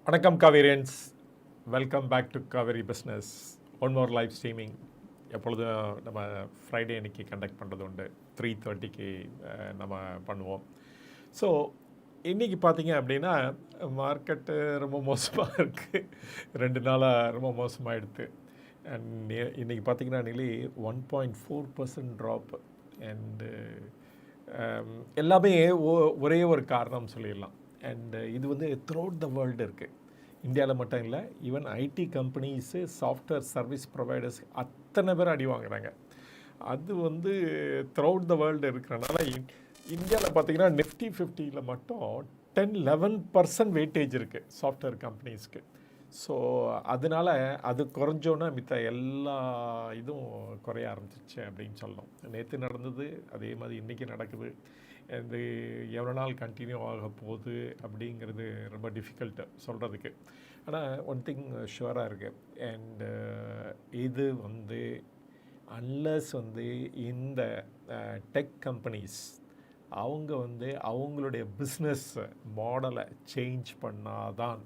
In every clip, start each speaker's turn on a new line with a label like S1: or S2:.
S1: வணக்கம் காவேரியன்ஸ், welcome back to Cauvery Business. One more live streaming எப்பொழுதும் நம்ம ஃப்ரைடே அன்றைக்கி கண்டக்ட் பண்ணுறது உண்டு. 3:30க்கு நம்ம பண்ணுவோம். ஸோ இன்றைக்கி பார்த்தீங்க அப்படின்னா மார்க்கெட்டு ரொம்ப மோசமாக இருக்குது. 2 நாளாக ரொம்ப மோசமாகிடுது. அண்ட் இன்றைக்கி பார்த்தீங்கன்னா நிலி 1.4% ட்ராப். அண்டு எல்லாமே ஒரே ஒரு காரணம் சொல்லிடலாம். அண்டு இது வந்து த்ரூ அவுட் த வேர்ல்டு இருக்குது. இந்தியாவில் மட்டும் இல்லை, even ID companies, software service providers அத்தனை பேர் அடி வாங்குறாங்க. அது வந்து த்ரூ அவுட் த வேர்ல்டு இருக்கிறனால இந்தியாவில் பார்த்தீங்கன்னா நிஃப்டி 50ல் மட்டும் 10-11% வெயிட்டேஜ் இருக்குது சாஃப்ட்வேர் கம்பெனிஸ்க்கு. ஸோ அதனால் அது குறைஞ்சோன்னா மித்த எல்லா இதுவும் குறைய ஆரம்பிச்சிச்சு அப்படின்னு சொல்லணும். நேற்று நடந்தது அதே மாதிரி இன்றைக்கி நடக்குது. இது எவ்வளோ நாள் கண்டினியூ ஆக போகுது அப்படிங்கிறது ரொம்ப டிஃபிகல்ட்டு சொல்கிறதுக்கு. ஆனால் ஒன் திங் ஷுவராக இருக்குது. அண்டு இது வந்து அன்லஸ் வந்து இந்த டெக் கம்பெனிஸ் அவங்க வந்து அவங்களுடைய பிஸ்னஸ் மாடலை சேஞ்ச் பண்ணாதான்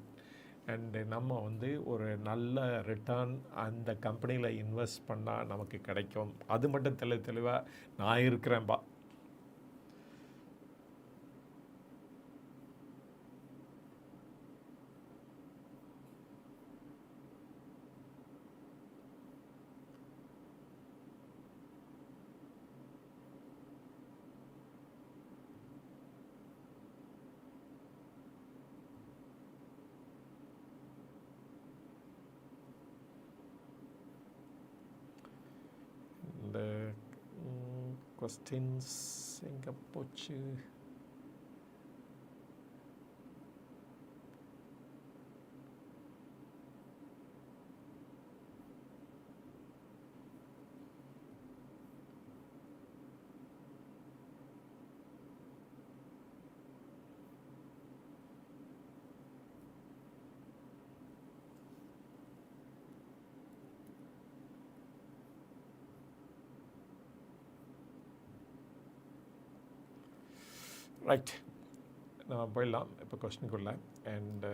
S1: அண்டு நம்ம வந்து ஒரு நல்ல ரிட்டர்ன் அந்த கம்பெனியில் இன்வெஸ்ட் பண்ணால் நமக்கு கிடைக்கும். அது மட்டும் தெளிவாக நான் இருக்கிறேன்பா. இந்த கொஸ்டின்ஸ் எங்கே போச்சு? ரைட், நம்ம போயிடலாம் இப்போ கொஸ்டினுக்குள்ள. அண்டு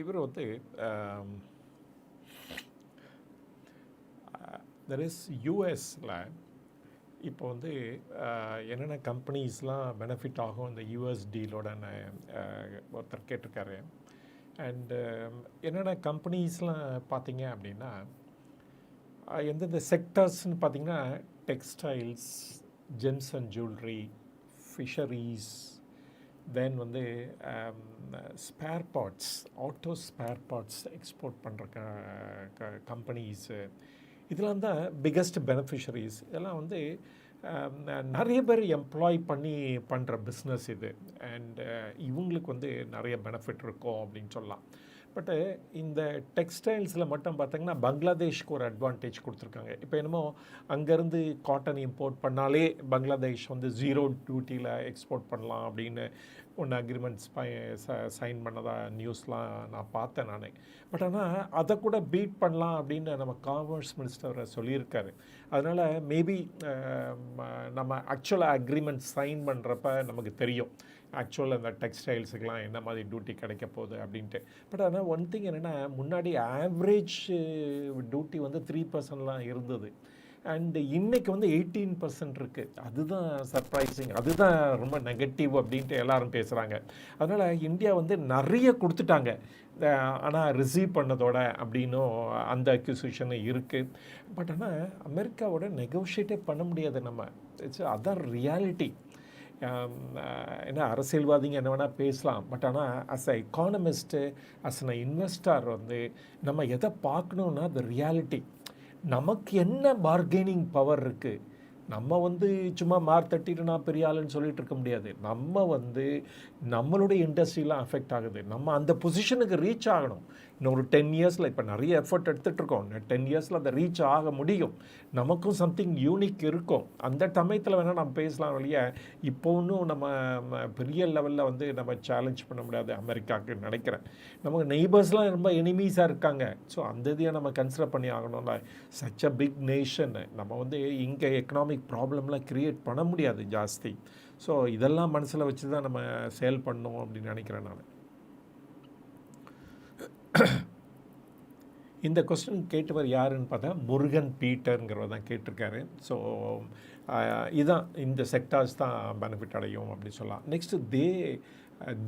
S1: இவர் வந்து தெர் இஸ் யூஎஸில் இப்போ வந்து என்னென்ன கம்பெனிஸ்லாம் பெனிஃபிட் ஆகும் இந்த யூஎஸ் டீலோட ஒருத்தர் கேட்டிருக்காரு. அண்டு என்னென்ன கம்பெனிஸ்லாம் பார்த்தீங்க அப்படின்னா எந்தெந்த செக்டர்ஸ்ன்னு பார்த்தீங்கன்னா textiles, gems and jewellery, fisheries, then வந்து spare parts, auto spare parts export பண்ணுற கம்பெனிஸு, இதெல்லாம் தான் பிக்கஸ்ட் பெனிஃபிஷரிஸ். இதெல்லாம் வந்து நிறைய பேர் எம்ப்ளாய் பண்ணி பண்ணுற பிஸ்னஸ் இது. அண்டு இவங்களுக்கு வந்து நிறைய பெனிஃபிட் இருக்கும் அப்படின்னு சொல்லலாம். பட்டு இந்த டெக்ஸ்டைல்ஸில் மட்டும் பார்த்திங்கன்னா பங்களாதேஷ்க்கு ஒரு அட்வான்டேஜ் கொடுத்துருக்காங்க. இப்போ என்னமோ அங்கேருந்து காட்டன் இம்போர்ட் பண்ணாலே பங்களாதேஷ் வந்து 0 டியூட்டியில் எக்ஸ்போர்ட் பண்ணலாம் அப்படின்னு ஒன்று அக்ரிமெண்ட்ஸ் சைன் பண்ணதாக நியூஸ்லாம் நான் பார்த்தேன் நானே. பட் ஆனால் அதை கூட பீட் பண்ணலாம் அப்படின்னு நம்ம காமர்ஸ் மினிஸ்டர் சொல்லியிருக்காரு. அதனால் மேபி நம்ம ஆக்சுவலாக அக்ரிமெண்ட் சைன் பண்ணுறப்ப நமக்கு தெரியும் ஆக்சுவலாக அந்த டெக்ஸ்டைல்ஸுக்கெலாம் என்ன மாதிரி டியூட்டி கிடைக்க போகுது அப்படின்ட்டு. பட் ஆனால் ஒன் திங் என்னென்னா, முன்னாடி ஆவரேஜ் டியூட்டி வந்து 3%லாம் இருந்தது. அண்டு இன்றைக்கி வந்து 18% இருக்குது. அதுதான் சர்ப்ரைசிங், அதுதான் ரொம்ப நெகட்டிவ் அப்படின்ட்டு எல்லாரும் பேசுகிறாங்க. அதனால் இந்தியா வந்து நிறைய கொடுத்துட்டாங்க, ஆனால் ரிசீவ் பண்ணதோட அப்படின்னும் அந்த அக்யூசிஷன் இருக்குது. பட் ஆனால் அமெரிக்காவோட நெகோஷியேட்டே பண்ண முடியாது நம்ம. அதான் ரியாலிட்டி. ஏன்னா அரசியல்வாதிங்க என்ன வேணால் பேசலாம். பட் ஆனால் as a economist, as a investor வந்து நம்ம எதை பார்க்கணுன்னா அது ரியாலிட்டி. நமக்கு என்ன பார்கெனிங் பவர் இருக்குது? நம்ம வந்து சும்மா தட்டிட்டு நான் பெரிய ஆளுன்னு சொல்லிட்டு இருக்க முடியாது. நம்ம வந்து நம்மளுடைய இண்டஸ்ட்ரியெலாம் அஃபெக்ட் ஆகுது. நம்ம அந்த பொசிஷனுக்கு ரீச் ஆகணும். இன்னொரு 10 இயர்ஸில் இப்போ நிறைய எஃபர்ட் எடுத்துகிட்ருக்கோம். 10 இயர்ஸில் அதை ரீச் ஆக முடியும். நமக்கும் சம்திங் யூனிக் இருக்கும். அந்த சமயத்தில் வேணால் நம்ம பேசலாம் வழிய இப்போ ஒன்றும் நம்ம பெரிய லெவலில் வந்து நம்ம சேலஞ்ச் பண்ண முடியாது அமெரிக்காவுக்கு நினைக்கிறேன். நமக்கு நெய்பர்ஸ்லாம் ரொம்ப எனிமீஸாக இருக்காங்க. ஸோ அந்த இதையை நம்ம கன்சிடர் பண்ணி ஆகணும்ல. சச் அ பிக் நேஷன், நம்ம வந்து இங்கே எக்கனாமிக் ப்ராப்ளம்லாம் க்ரியேட் பண்ண முடியாது ஜாஸ்தி. ஸோ இதெல்லாம் மனசில் வச்சு தான் நம்ம சேல் பண்ணோம் அப்படின்னு நினைக்கிறேன் நான். இந்த கொஸ்டின் கேட்டவர் யாருன்னு பார்த்தா முருகன் பீட்டருங்கிறவர் தான் கேட்டிருக்காரு. ஸோ இதுதான் இந்த செக்டார்ஸ் தான் பெனிஃபிட் அடையும் அப்படின்னு சொல்லலாம். நெக்ஸ்ட்டு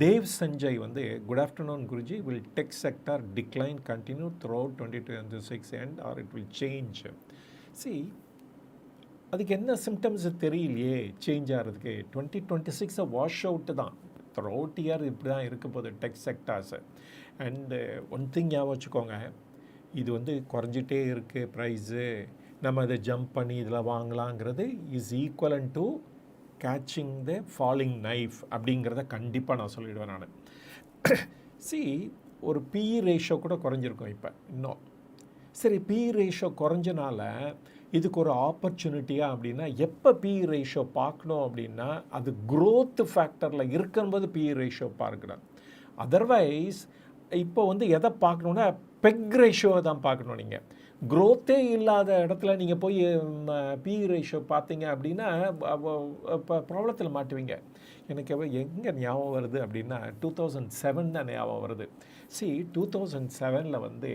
S1: தேவ் சஞ்சய் வந்து good afternoon Guruji, will tech sector decline continue through out 2026 and R it will change? அதுக்கு என்ன சிம்டம்ஸ் தெரியலையே சேஞ்ச் ஆகிறதுக்கு. 2026 வாஷ் அவுட்டு தான். த்ரூ அவுட் இயர் இப்படி தான் இருக்க போகுது tech sectors. And one thing ஞாபகம் வச்சுக்கோங்க, இது வந்து குறைஞ்சிட்டே இருக்குது ப்ரைஸு, நம்ம அதை ஜம்ப் பண்ணி இதில் வாங்கலாங்கிறது is equivalent to catching the falling knife அப்படிங்கிறத கண்டிப்பாக நான் சொல்லிவிடுவேன் நான். ஒரு பிஇ ரேஷியோ கூட குறைஞ்சிருக்கும் இப்போ இன்னும். சரி, பிஇ ரேஷியோ குறைஞ்சனால இதுக்கு ஒரு ஆப்பர்ச்சுனிட்டியாக அப்படின்னா எப்போ பிஇ ரேஷியோ பார்க்கணும் அப்படின்னா அது க்ரோத் ஃபேக்டரில் இருக்கும்போது பிஇ ரேஷியோ பார்க்கணும். அதர்வைஸ் இப்போ வந்து எதை பார்க்கணுன்னா பெக் ரேஷியோவை தான் பார்க்கணும். நீங்கள் க்ரோத்தே இல்லாத இடத்துல நீங்கள் போய் பிஇ ரேஷியோ பார்த்தீங்க அப்படின்னா இப்போ ப்ராப்ளத்தில் மாட்டுவீங்க. எனக்கு எங்கே ஞாபகம் வருது அப்படின்னா 2007 தான் ஞாபகம் வருது. 2007 வந்து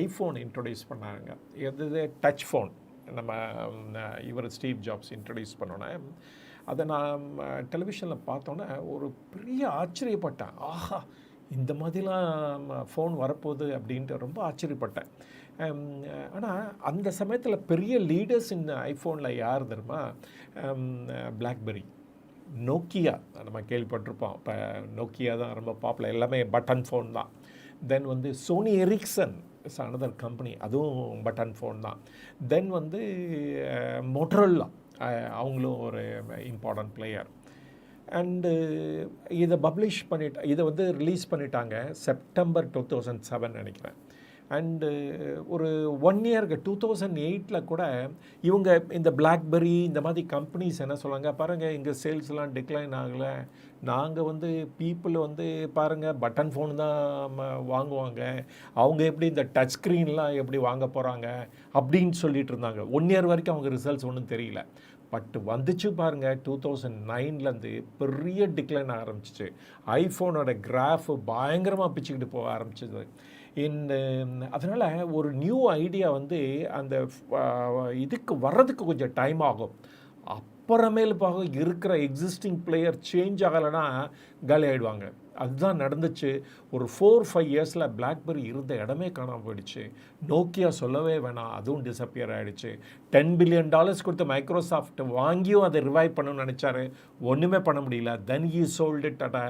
S1: ஐஃபோன் இன்ட்ரொடியூஸ் பண்ணாங்க. எது டச் ஃபோன் நம்ம இவர் ஸ்டீவ் ஜாப்ஸ் இன்ட்ரொடியூஸ் பண்ணோன்னே அதை நான் டெலிவிஷனில் பார்த்தோன்னே ஒரு பெரிய ஆச்சரியப்பட்டேன். ஆஹா, இந்த மாதிரிலாம் ஃபோன் வரப்போகுது அப்படின்ட்டு ரொம்ப ஆச்சரியப்பட்டேன். ஆனால் அந்த சமயத்தில் பெரிய லீடர்ஸ் இந்த ஐஃபோனில் யார் தெரியுமா? பிளாக்பெரி, நோக்கியா நம்ம கேள்விப்பட்டிருப்போம். இப்போ நோக்கியா தான் ரொம்ப பாப்புலர், எல்லாமே பட்டன் ஃபோன் தான். தென் வந்து Sony Ericsson is another company, அதுவும் பட்டன் ஃபோன் தான். தென் வந்து மோட்டரோலா, அவங்களும் ஒரு இம்பார்ட்டன்ட் பிளேயர். அண்டு இதை இதை வந்து ரிலீஸ் பண்ணிட்டாங்க செப்டம்பர் 2007 நினைக்கிறேன். அண்டு ஒரு 1 இயருக்கு 2008 கூட இவங்க இந்த பிளாக்பெரி இந்த மாதிரி கம்பெனிஸ் என்ன சொல்லுவாங்க, பாருங்கள் எங்கள் சேல்ஸ்லாம் டிக்ளைன் ஆகலை, நாங்கள் வந்து பீப்புள் வந்து பாருங்கள் பட்டன் ஃபோன் தான் வாங்குவாங்க, அவங்க எப்படி இந்த டச் ஸ்க்ரீன்லாம் எப்படி வாங்க போகிறாங்க அப்படின்னு சொல்லிட்டு இருந்தாங்க. 1 இயர் வரைக்கும் அவங்க ரிசல்ட்ஸ் ஒன்றும் தெரியல. பட் வந்துச்சு பாருங்கள் 2009 பெரிய டிக்ளைன் ஆரம்பிச்சிச்சு. ஐஃபோனோட கிராஃப் பயங்கரமாக பிச்சுக்கிட்டு போக ஆரம்பிச்சிது. அதனால் ஒரு நியூ ஐடியா வந்து அந்த இதுக்கு வர்றதுக்கு கொஞ்சம் டைம் ஆகும். அப்புறமேல் இருக்கிற எக்ஸிஸ்டிங் பிளேயர் சேஞ்ச் ஆகலைன்னா காலி ஆகிடுவாங்க. அதுதான் நடந்துச்சு. ஒரு 4-5 இயர்ஸில் பிளாக்பெரி இருந்த இடமே காணாமல் போயிடுச்சு. நோக்கியா சொல்லவே வேணாம், அதுவும் டிஸப்பியர் ஆகிடுச்சு. $10 பில்லியன் கொடுத்து மைக்ரோசாஃப்ட் வாங்கியும் அதை ரிவைவ் பண்ணணும்னு நினச்சாரு, ஒன்றுமே பண்ண முடியல. Then he sold it at a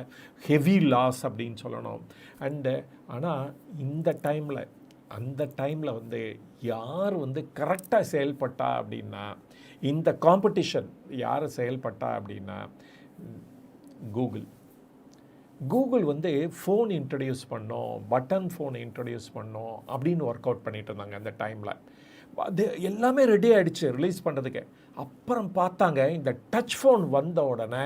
S1: heavy loss அப்படின்னு சொல்லணும். ஆனால் அந்த டைமில் வந்து யார் வந்து கரெக்டாக செயல்பட்டா அப்படின்னா, இந்த காம்படிஷன் யார் செயல்பட்டா அப்படின்னா கூகுள் வந்து ஃபோன் இன்ட்ரடியூஸ் பண்ணோம், பட்டன் ஃபோன் இன்ட்ரடியூஸ் பண்ணோம் அப்படின்னு ஒர்க் அவுட் பண்ணிட்டு இருந்தாங்க அந்த டைமில். அது எல்லாமே ரெடி ஆகிடுச்சு ரிலீஸ் பண்ணுறதுக்கு. அப்புறம் பார்த்தாங்க இந்த டச் ஃபோன் வந்த உடனே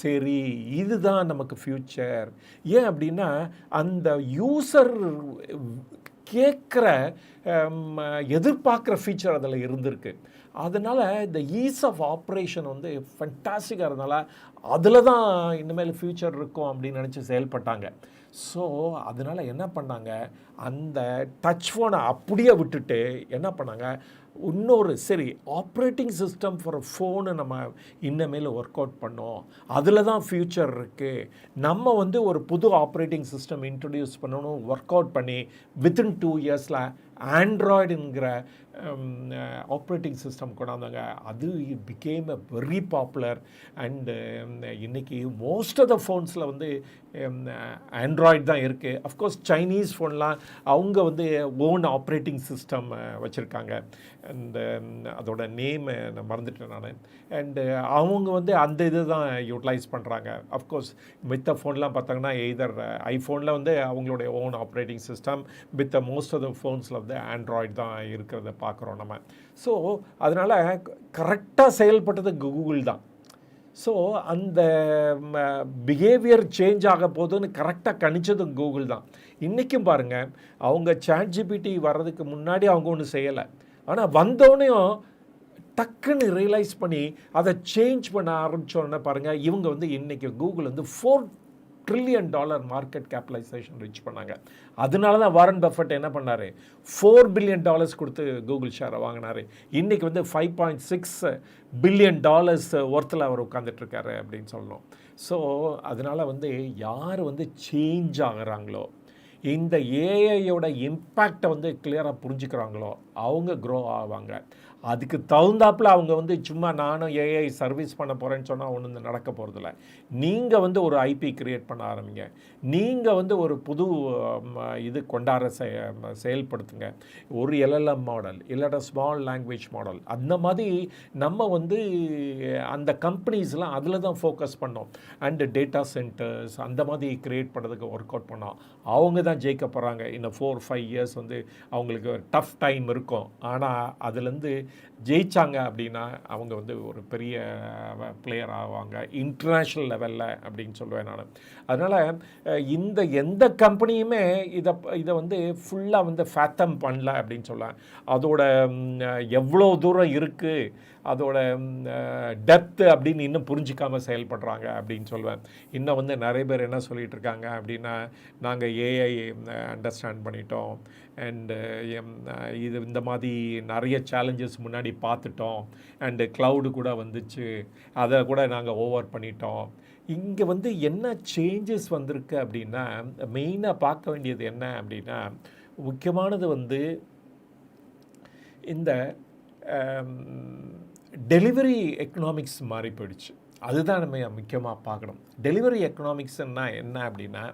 S1: சரி இதுதான் நமக்கு ஃப்யூச்சர். ஏன் அப்படின்னா அந்த யூசர் கேட்குற எதிர்பார்க்குற ஃபீச்சர் அதில் இருந்திருக்கு. அதனால் இந்த ஈஸ் ஆஃப் ஆப்ரேஷன் வந்து ஃபென்டாஸ்டிக்காக இருந்தனால அதில் தான் இனிமேல் ஃப்யூச்சர் இருக்கும் அப்படின்னு நினச்சி செயல்பட்டாங்க. ஸோ அதனால் என்ன பண்ணாங்க, அந்த டச் ஃபோனை அப்படியே விட்டுட்டு என்ன பண்ணாங்க, இன்னொரு சரி ஆப்ரேட்டிங் சிஸ்டம் ஃபார் ஃபோனு நம்ம இன்னமேல் ஒர்க் அவுட் பண்ணோம், அதில் தான் ஃப்யூச்சர் இருக்குது, நம்ம வந்து ஒரு புது ஆப்ரேட்டிங் சிஸ்டம் இன்ட்ரடியூஸ் பண்ணணும் ஒர்க் அவுட் பண்ணி வித்தின் 2 இயர்ஸில் ஆண்ட்ராய்டுங்கிற ஆப்ரேட்டிங் சிஸ்டம் கொண்டாந்தாங்க. அது became a very popular. And இன்றைக்கி மோஸ்ட் ஆஃப் த ஃபோன்ஸில் வந்து ஆண்ட்ராய்டு தான் இருக்குது. அஃப்கோர்ஸ் சைனீஸ் ஃபோன்லாம் அவங்க வந்து ஓன் ஆப்ரேட்டிங் சிஸ்டம் வச்சுருக்காங்க. அந்த அதோட நேமை நான் மறந்துட்டேன் நான். அண்டு அவங்க வந்து அந்த இது தான் யூட்டிலைஸ் பண்ணுறாங்க. அஃப்கோர்ஸ் மித்த ஃபோன்லாம் பார்த்தாங்கன்னா எய்தர் ஐஃபோனில் வந்து அவங்களுடைய own operating system, with most of the ஃபோன்ஸில் வந்து ஆண்ட்ராய்டு தான் இருக்கிறத பார்க்குறோம் நம்ம. ஸோ அதனால் கரெக்டாக செயல்பட்டது கூகுள் தான். ஸோ அந்த பிஹேவியர் சேஞ்ச் ஆக போதுன்னு கரெக்டாக கணிச்சதும் கூகுள் தான். இன்றைக்கும் பாருங்கள், அவங்க ChatGPT வர்றதுக்கு முன்னாடி அவங்க ஒன்றும் செய்யலை. ஆனால் வந்தோடனையும் டக்குன்னு ரியலைஸ் பண்ணி அதை சேஞ்ச் பண்ண ஆரம்பித்தோன்னே பாருங்கள், இவங்க வந்து இன்றைக்கி கூகுள் வந்து $4 trillion மார்க்கெட் கேபிட்டலைசேஷன் ரீச் பண்ணாங்க. அதனால தான் வாரன் பஃபெட் என்ன பண்ணார், $4 billion கொடுத்து கூகுள் ஷேரை வாங்கினார். இன்றைக்கி வந்து $5.6 billion ஒர்த்தில் அவர் உட்காந்துட்ருக்காரு அப்படின்னு சொல்லணும். ஸோ அதனால் வந்து யார் வந்து சேஞ்ச் ஆகிறாங்களோ, இந்த ஏஐயோட இம்பேக்டை வந்து கிளியராக புரிஞ்சுக்கிறாங்களோ அவங்க க்ரோ ஆவாங்க. அதுக்கு தகுந்தாப்பில் அவங்க வந்து சும்மா நானும் ஏஐ சர்வீஸ் பண்ண போகிறேன்னு சொன்னால் ஒன்றும் நடக்க போகிறதில்ல. நீங்கள் வந்து ஒரு ஐபி க்ரியேட் பண்ண ஆரம்பிங்க. நீங்கள் வந்து ஒரு புது இது கொண்டாட செயல்படுத்துங்க. ஒரு LLM மாடல் இல்லாட்ட ஸ்மால் லாங்குவேஜ் மாடல், அந்த மாதிரி நம்ம வந்து அந்த கம்பெனிஸ்லாம் அதில் தான் ஃபோக்கஸ் பண்ணோம். அண்டு டேட்டா சென்டர்ஸ் அந்த மாதிரி க்ரியேட் பண்ணுறதுக்கு ஒர்க் அவுட் பண்ணோம். அவங்க தான் ஜெயிக்க போகிறாங்க. இன்னும் 4-5 இயர்ஸ் வந்து அவங்களுக்கு டஃப் டைம் இருக்கும். ஆனால் அதுலேருந்து ஜெயித்தாங்க அப்படின்னா அவங்க வந்து ஒரு பெரிய பிளேயர் ஆவாங்க இன்டர்நேஷ்னல் லெவலில் அப்படின்னு சொல்லுவேன் நான். அதனால் இந்த எந்த கம்பெனியுமே இதை வந்து ஃபுல்லாக வந்து ஃபேத்தம் பண்ணல அப்படின்னு சொல்லுவேன். அதோட எவ்வளோ தூரம் இருக்குது, அதோட டெப்த்து அப்படின்னு இன்னும் புரிஞ்சிக்காமல் செயல்படுறாங்க அப்படின்னு சொல்லுவேன். இன்னும் வந்து நிறைய பேர் என்ன சொல்லிகிட்டு இருக்காங்க அப்படின்னா, நாங்கள் ஏஐ அண்டர்ஸ்டாண்ட் பண்ணிட்டோம், அண்டு இது இந்த மாதிரி நிறைய சேலஞ்சஸ் முன்னாடி பார்த்துட்டோம், அண்டு க்ளவுடு கூட வந்துச்சு, அதை கூட நாங்கள் ஓவர் பண்ணிட்டோம். இங்கே வந்து என்ன சேஞ்சஸ் வந்திருக்கு அப்படின்னா, மெயினாக பார்க்க வேண்டியது என்ன அப்படின்னா, முக்கியமானது வந்து இந்த டெலிவரி எக்கனாமிக்ஸ் மாறி போயிடுச்சு. அதுதான் நம்ம முக்கியமாக பார்க்கணும். டெலிவரி எக்கனாமிக்ஸ்ன்னா என்ன அப்படின்னா,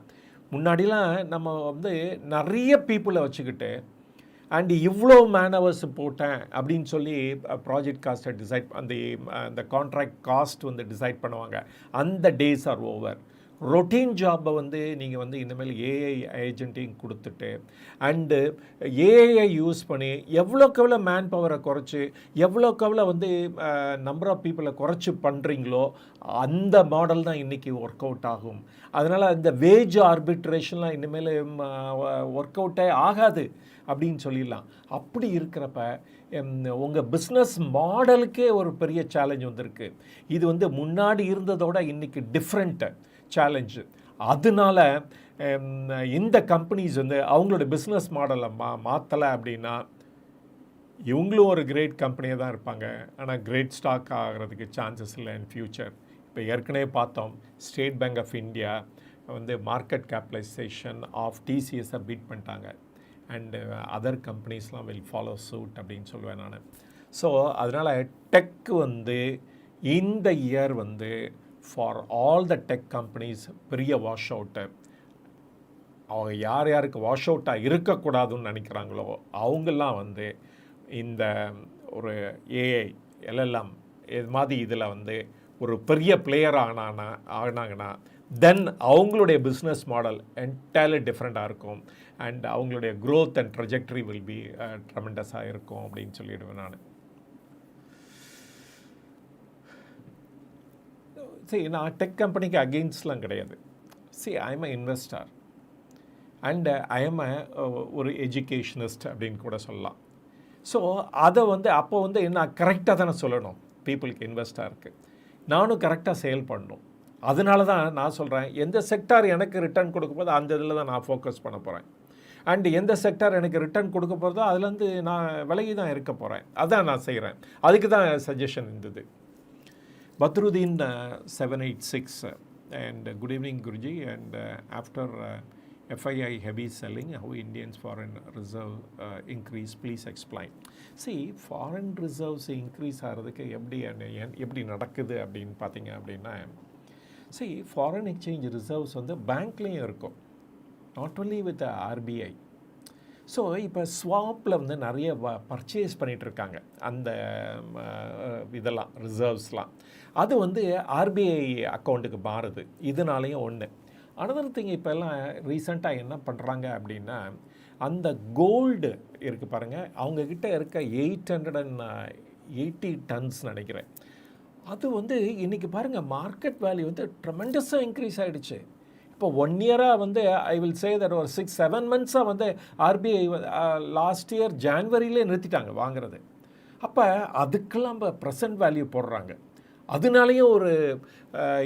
S1: முன்னாடிலாம் நம்ம வந்து நிறைய பீப்புளை வச்சுக்கிட்டு அண்டு இவ்வளோ மேனவர்ஸ் போட்டேன் அப்படின்னு சொல்லி ப்ராஜெக்ட் காஸ்ட்டை டிசைட் அந்த கான்ட்ராக்ட் காஸ்ட் வந்து டிசைட் பண்ணுவாங்க. அந்த டேஸ் ஆர் ஓவர். ரொட்டீன் ஜாப்பை வந்து நீங்கள் வந்து இனிமேல் ஏஐ ஏஜென்ட்டையும் கொடுத்துட்டு அண்டு ஏஐயை யூஸ் பண்ணி எவ்வளோக்கு எவ்வளோ மேன் பவரை குறைச்சி எவ்வளோக்கு எவ்வளோ வந்து நம்பர் ஆஃப் பீப்புளை குறைச்சி பண்ணுறீங்களோ அந்த மாடல் தான் இன்றைக்கி ஒர்க் அவுட் ஆகும். அதனால் இந்த வேஜ் ஆர்பிட்ரேஷன்லாம் இனிமேல் ஒர்க் அவுட்டே ஆகாது அப்படின்னு சொல்லிடலாம். அப்படி இருக்கிறப்ப உங்கள் பிஸ்னஸ் மாடலுக்கே ஒரு பெரிய சேலஞ்ச் வந்திருக்கு. இது வந்து முன்னாடி இருந்ததோட இன்றைக்கி டிஃப்ரெண்ட்டு சேலஞ்சு. அதனால இந்த கம்பெனிஸ் வந்து அவங்களோட பிஸ்னஸ் மாடலை மாற்றலை அப்படின்னா இவங்களும் ஒரு கிரேட் கம்பெனியாக தான் இருப்பாங்க. ஆனால் கிரேட் ஸ்டாக் ஆகிறதுக்கு சான்சஸ் இல்லை இன் ஃப்யூச்சர். இப்போ ஏற்கனவே பார்த்தோம், ஸ்டேட் பேங்க் ஆஃப் இந்தியா வந்து மார்க்கெட் கேபிட்டலைசேஷன் ஆஃப் டிசிஎஸை பீட் பண்ணிட்டாங்க. அண்டு அதர் கம்பெனிஸ்லாம் வில் ஃபாலோ சூட் அப்படின்னு சொல்லுவேன் நான். ஸோ அதனால் டெக் வந்து இந்த இயர் வந்து for all the tech companies பெரிய வாஷ் அவுட்டு. அவங்க யார் யாருக்கு வாஷ் அவுட்டாக இருக்கக்கூடாதுன்னு நினைக்கிறாங்களோ அவங்கெல்லாம் வந்து இந்த ஒரு ஏஐ LLM இது மாதிரி இதில் வந்து ஒரு பெரிய பிளேயர் ஆனாங்கன்னா தென் அவங்களுடைய பிஸ்னஸ் மாடல் என்டையர்லி டிஃப்ரெண்ட்டாக இருக்கும். அண்ட் அவங்களுடைய growth and trajectory will be ட்ரெமெண்டஸாக இருக்கும் அப்படின்னு சொல்லிவிடுவேன் நான். சரி, நான் டெக் கம்பெனிக்கு அகெயின்ஸ்ட்லாம் கிடையாது. I am a investor and I am ஒரு எஜுகேஷனிஸ்ட் அப்படின்னு கூட சொல்லலாம். ஸோ அதை வந்து அப்போ வந்து என்ன கரெக்டாக தானே சொல்லணும், பீப்புளுக்கு இன்வெஸ்டாக இருக்குது, நானும் கரெக்டாக செயல்படணும். அதனால தான் நான் சொல்கிறேன், எந்த செக்டார் எனக்கு ரிட்டர்ன் கொடுக்க போதோ அந்த இதில் தான் நான் ஃபோக்கஸ் பண்ண போகிறேன். அண்டு எந்த செக்டார் எனக்கு ரிட்டர்ன் கொடுக்க போகிறதோ அதுலேருந்து நான் விலகி தான் இருக்க போகிறேன். அதான் நான் செய்கிறேன். அதுக்கு தான் சஜஷன் இருந்தது. Badruddin 786 and good evening Guruji, and after FII heavy selling, how Indians foreign reserve increase, please explain. Foreign reserves increase ஆகிறதுக்கு எப்படி நடக்குது அப்படின்னு பார்த்தீங்க அப்படின்னா, ஃபாரின் எக்ஸ்சேஞ்ச் ரிசர்வ்ஸ் வந்து பேங்க்லேயும் இருக்கும், not only with RBI. So இப்போ ஸ்வாப்பில் வந்து நிறைய பர்ச்சேஸ் பண்ணிகிட்ருக்காங்க அந்த இதெல்லாம் ரிசர்வ்ஸ்லாம். அது வந்து ஆர்பிஐ அக்கௌண்ட்டுக்கு மாறுது. இதனாலேயும் ஒன்று. அனதர் திங் இப்போல்லாம் ரீசெண்டாக என்ன பண்ணுறாங்க அப்படின்னா, அந்த கோல்டு இருக்குது பாருங்கள், அவங்கக்கிட்ட இருக்க 880 டன்ஸ் நினைக்கிறேன், அது வந்து இன்றைக்கி பாருங்கள் மார்க்கெட் வேல்யூ வந்து ட்ரெமெண்டஸாக இன்க்ரீஸ் ஆகிடுச்சு. இப்போ 1 இயராக வந்து ஐ வில் சே தட் ஒரு 6-7 மந்த்ஸாக வந்து ஆர்பிஐ லாஸ்ட் இயர் ஜான்வரியிலே நிறுத்திட்டாங்க வாங்குறது. அப்போ அதுக்கெல்லாம் இப்போ ப்ரெசன்ட் வேல்யூ போடுறாங்க, அதனாலேயும் ஒரு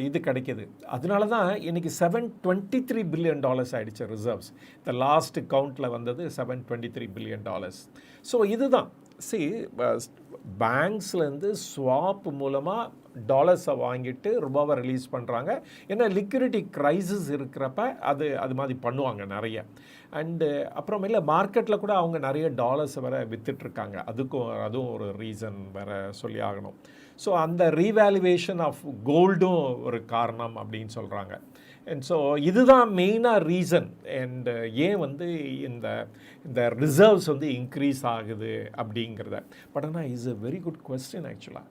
S1: இது கிடைக்கிது. அதனால தான் இன்றைக்கி $723 பில்லியன் ஆகிடுச்சு ரிசர்வ்ஸ். இந்த லாஸ்ட் கவுண்டில் வந்தது $723 பில்லியன். ஸோ இதுதான் பேங்க்ஸ்லேருந்து ஸ்வாப் மூலமாக டாலர்ஸை வாங்கிட்டு ரூபாவை ரிலீஸ் பண்ணுறாங்க. ஏன்னா லிக்விடிட்டி க்ரைசிஸ் இருக்கிறப்ப அது மாதிரி பண்ணுவாங்க நிறைய. அண்டு அப்புறமேல மார்க்கெட்டில் கூட அவங்க நிறைய டாலர்ஸை வேறு விற்றுட்ருக்காங்க. அதுவும் ஒரு ரீசன் வேறு சொல்லி ஆகணும். ஸோ அந்த ரீவேல்யூவேஷன் ஆஃப் கோல்டும் ஒரு காரணம் அப்படின்னு சொல்கிறாங்க. அண்ட் ஸோ இதுதான் மெயினாக ரீசன். அண்டு ஏன் வந்து இந்த ரிசர்வ்ஸ் வந்து இன்க்ரீஸ் ஆகுது அப்படிங்கிறத. பட் ஆனால் is a very good question ஆக்சுவலாக.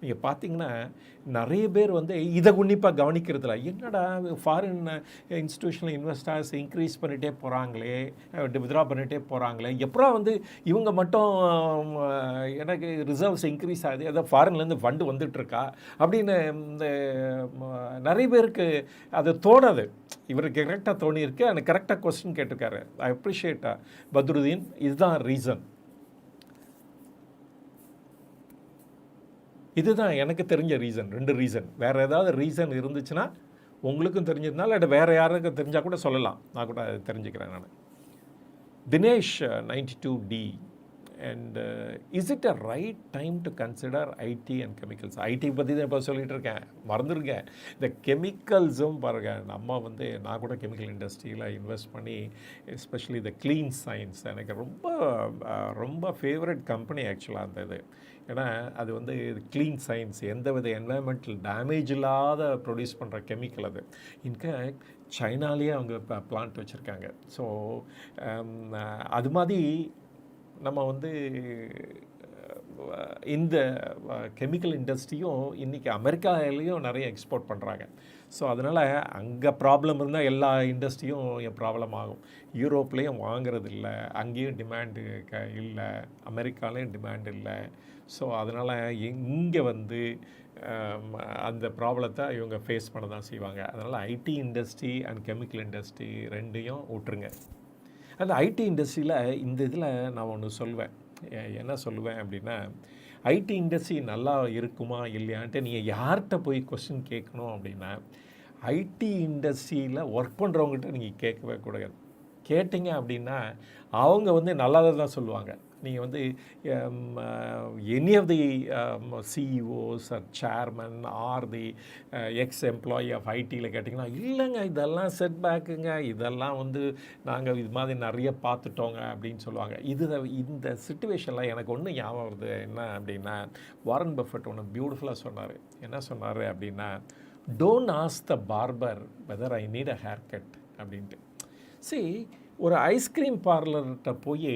S1: நீங்கள் பார்த்தீங்கன்னா நிறைய பேர் வந்து இதை உன்னிப்பாக கவனிக்கிறதில்ல. என்னடா ஃபாரின் இன்ஸ்டிடியூஷனல் இன்வெஸ்டர்ஸ் இன்க்ரீஸ் பண்ணிகிட்டே போகிறாங்களே, வித்ரா பண்ணிகிட்டே போகிறாங்களே, எப்பறம் வந்து இவங்க மட்டும் எனக்கு ரிசர்வ்ஸ் இன்க்ரீஸ் ஆகுது, ஏதோ ஃபாரின்லேருந்து ஃபண்டு வந்துட்டுருக்கா அப்படின்னு இந்த நிறைய பேருக்கு அது தோணாது. இவருக்கு கரெக்டாக தோணியிருக்கு, எனக்கு கரெக்டாக கொஸ்டின் கேட்டிருக்காரு. I appreciate Badruddin. இதுதான் ரீசன். இதுதான் எனக்கு தெரிஞ்ச ரீசன். 2 ரீசன். வேறு ஏதாவது ரீசன் இருந்துச்சுன்னா உங்களுக்கும் தெரிஞ்சதுனால இல்லை வேறு யாருக்கும் தெரிஞ்சால் கூட சொல்லலாம், நான் கூட அதை தெரிஞ்சுக்கிறேன் நான். Dinesh 92D. And is it a right time to consider IT and chemicals? IT பற்றி தான் இப்போ சொல்லிகிட்டு இருக்கேன், மறந்துருக்கேன். இந்த கெமிக்கல்ஸும் பாருங்கள், நம்ம வந்து நான் கூட கெமிக்கல் இண்டஸ்ட்ரியில் இன்வெஸ்ட் பண்ணி, எஸ்பெஷலி இந்த க்ளீன் சயின்ஸ் எனக்கு ரொம்ப ஃபேவரட் கம்பெனி ஆக்சுவலாக அந்த இது. ஏன்னா அது வந்து க்ளீன் சயின்ஸ், எந்த வித என்வாயன்மெண்டல் டேமேஜ் இல்லாத ப்ரொடியூஸ் பண்ணுற கெமிக்கல் அது. இன்ஃபேக்ட் சைனாலேயே அவங்க பிளான்ட் வச்சுருக்காங்க. ஸோ அது மாதிரி நம்ம வந்து இந்த கெமிக்கல் இண்டஸ்ட்ரியும் இன்றைக்கி அமெரிக்காவிலையும் நிறைய எக்ஸ்போர்ட் பண்ணுறாங்க. ஸோ அதனால் அங்கே ப்ராப்ளம் இருந்தால் எல்லா இண்டஸ்ட்ரியும் ப்ராப்ளம் ஆகும். யூரோப்லேயும் வாங்கிறது இல்லை, அங்கேயும் டிமாண்டு இல்லை, அமெரிக்காலேயும் டிமாண்ட் இல்லை. ஸோ அதனால் இங்கே வந்து அந்த ப்ராப்ளத்தை இவங்க ஃபேஸ் பண்ண தான் செய்வாங்க. அதனால் IT industry and chemical industry ரெண்டையும் விட்டுருங்க. அந்த ஐடி இண்டஸ்ட்ரியில் இந்த இதில் நான் ஒன்று சொல்வேன். என்ன சொல்லுவேன் அப்படின்னா, ஐடி இண்டஸ்ட்ரி நல்லா இருக்குமா இல்லையான்ட்டு நீங்கள் யார்கிட்ட போய் கொஸ்டின் கேட்கணும் அப்படின்னா, ஐடி இண்டஸ்ட்ரியில் ஒர்க் பண்ணுறவங்ககிட்ட நீங்கள் கேட்கவே கூடாது. கேட்டிங்க அப்படின்னா அவங்க வந்து நல்லதாக தான் சொல்லுவாங்க. நீங்கள் வந்து any of the CEOs or chairman or the ex employee of ஐடியில் கேட்டிங்கன்னா, இல்லைங்க இதெல்லாம் செட் பேக்குங்க, இதெல்லாம் வந்து நாங்கள் இது மாதிரி நிறைய பார்த்துட்டோங்க அப்படின்னு சொல்லுவாங்க. இந்த சிச்சுவேஷனில் எனக்கு ஒன்று ஞாபகம் வருது. என்ன அப்படின்னா, வாரன் பஃபெட் ஒன்று பியூட்டிஃபுல்லாக சொன்னார். என்ன சொன்னார் அப்படின்னா, don't ask the barber whether I need a hair cut அப்படின்ட்டு. ஒரு ஐஸ்கிரீம் பார்லர்கிட்ட போய்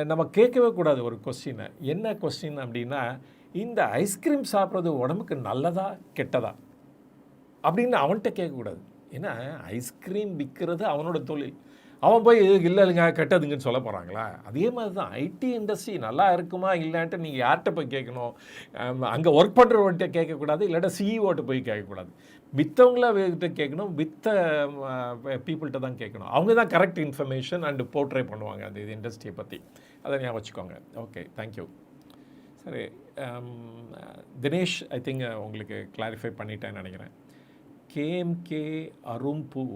S1: நம்ம கேட்கவே கூடாது ஒரு கொஸ்டினை. என்ன கொஸ்டின் அப்படின்னா, இந்த ஐஸ்கிரீம் சாப்பிட்றது உடம்புக்கு நல்லதா கெட்டதா அப்படின்னு அவன்கிட்ட கேட்கக்கூடாது. ஏன்னா ஐஸ்கிரீம் விற்கிறது அவனோட தொழில். அவன் போய் இல்லைங்க கெட்டதுங்கன்னு சொல்ல போகிறாங்களா? அதே மாதிரி தான் ஐடி இண்டஸ்ட்ரி நல்லா இருக்குமா இல்லைன்ட்டு நீங்கள் யார்கிட்ட போய் கேட்கணும்? அங்கே ஒர்க் பண்ணுறவன்கிட்ட கேட்கக்கூடாது, இல்லாட்டா சிஇஓட்ட போய் கேட்கக்கூடாது. விற்றவங்கள கேட்கணும், விற்ற பீப்புள்கிட்ட தான் கேட்கணும். அவங்க தான் கரெக்ட் இன்ஃபர்மேஷன் அண்டு போர்ட்ரே பண்ணுவாங்க அந்த இது இண்டஸ்ட்ரியை பற்றி. அதை ஞாபகம் வச்சுக்கோங்க. Okay, thank you. சரி, தினேஷ், ஐ திங்க் உங்களுக்கு கிளாரிஃபை பண்ணிட்டேன்னு நினைக்கிறேன். கேஎம்கே அரும்பு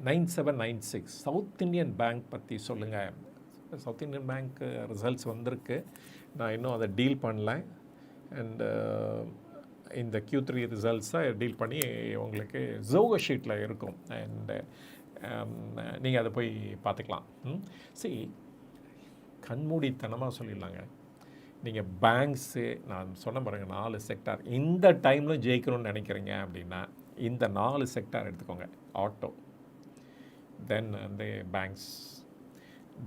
S1: 9796 சவுத் இண்டியன் பேங்க் பற்றி சொல்லுங்கள். சவுத் இண்டியன் பேங்க் ரிசல்ட்ஸ் வந்திருக்கு, நான் இன்னும் அதை டீல் பண்ணல. அண்டு இந்த Q3 ரிசல்ட்ஸை டீல் பண்ணி உங்களுக்கு ஜோகோ ஷீட்டில் இருக்கும். அண்டு நீங்கள் அதை போய் பார்த்துக்கலாம். கண்மூடித்தனமாக சொல்லிடலாங்க. நீங்கள் பேங்க்ஸு நான் சொன்ன பாருங்கள் 4 செக்டார் இந்த டைமில் ஜெயிக்கணும்னு நினைக்கிறீங்க அப்படின்னா இந்த 4 செக்டார் எடுத்துக்கோங்க. ஆட்டோ, தென் வந்து banks,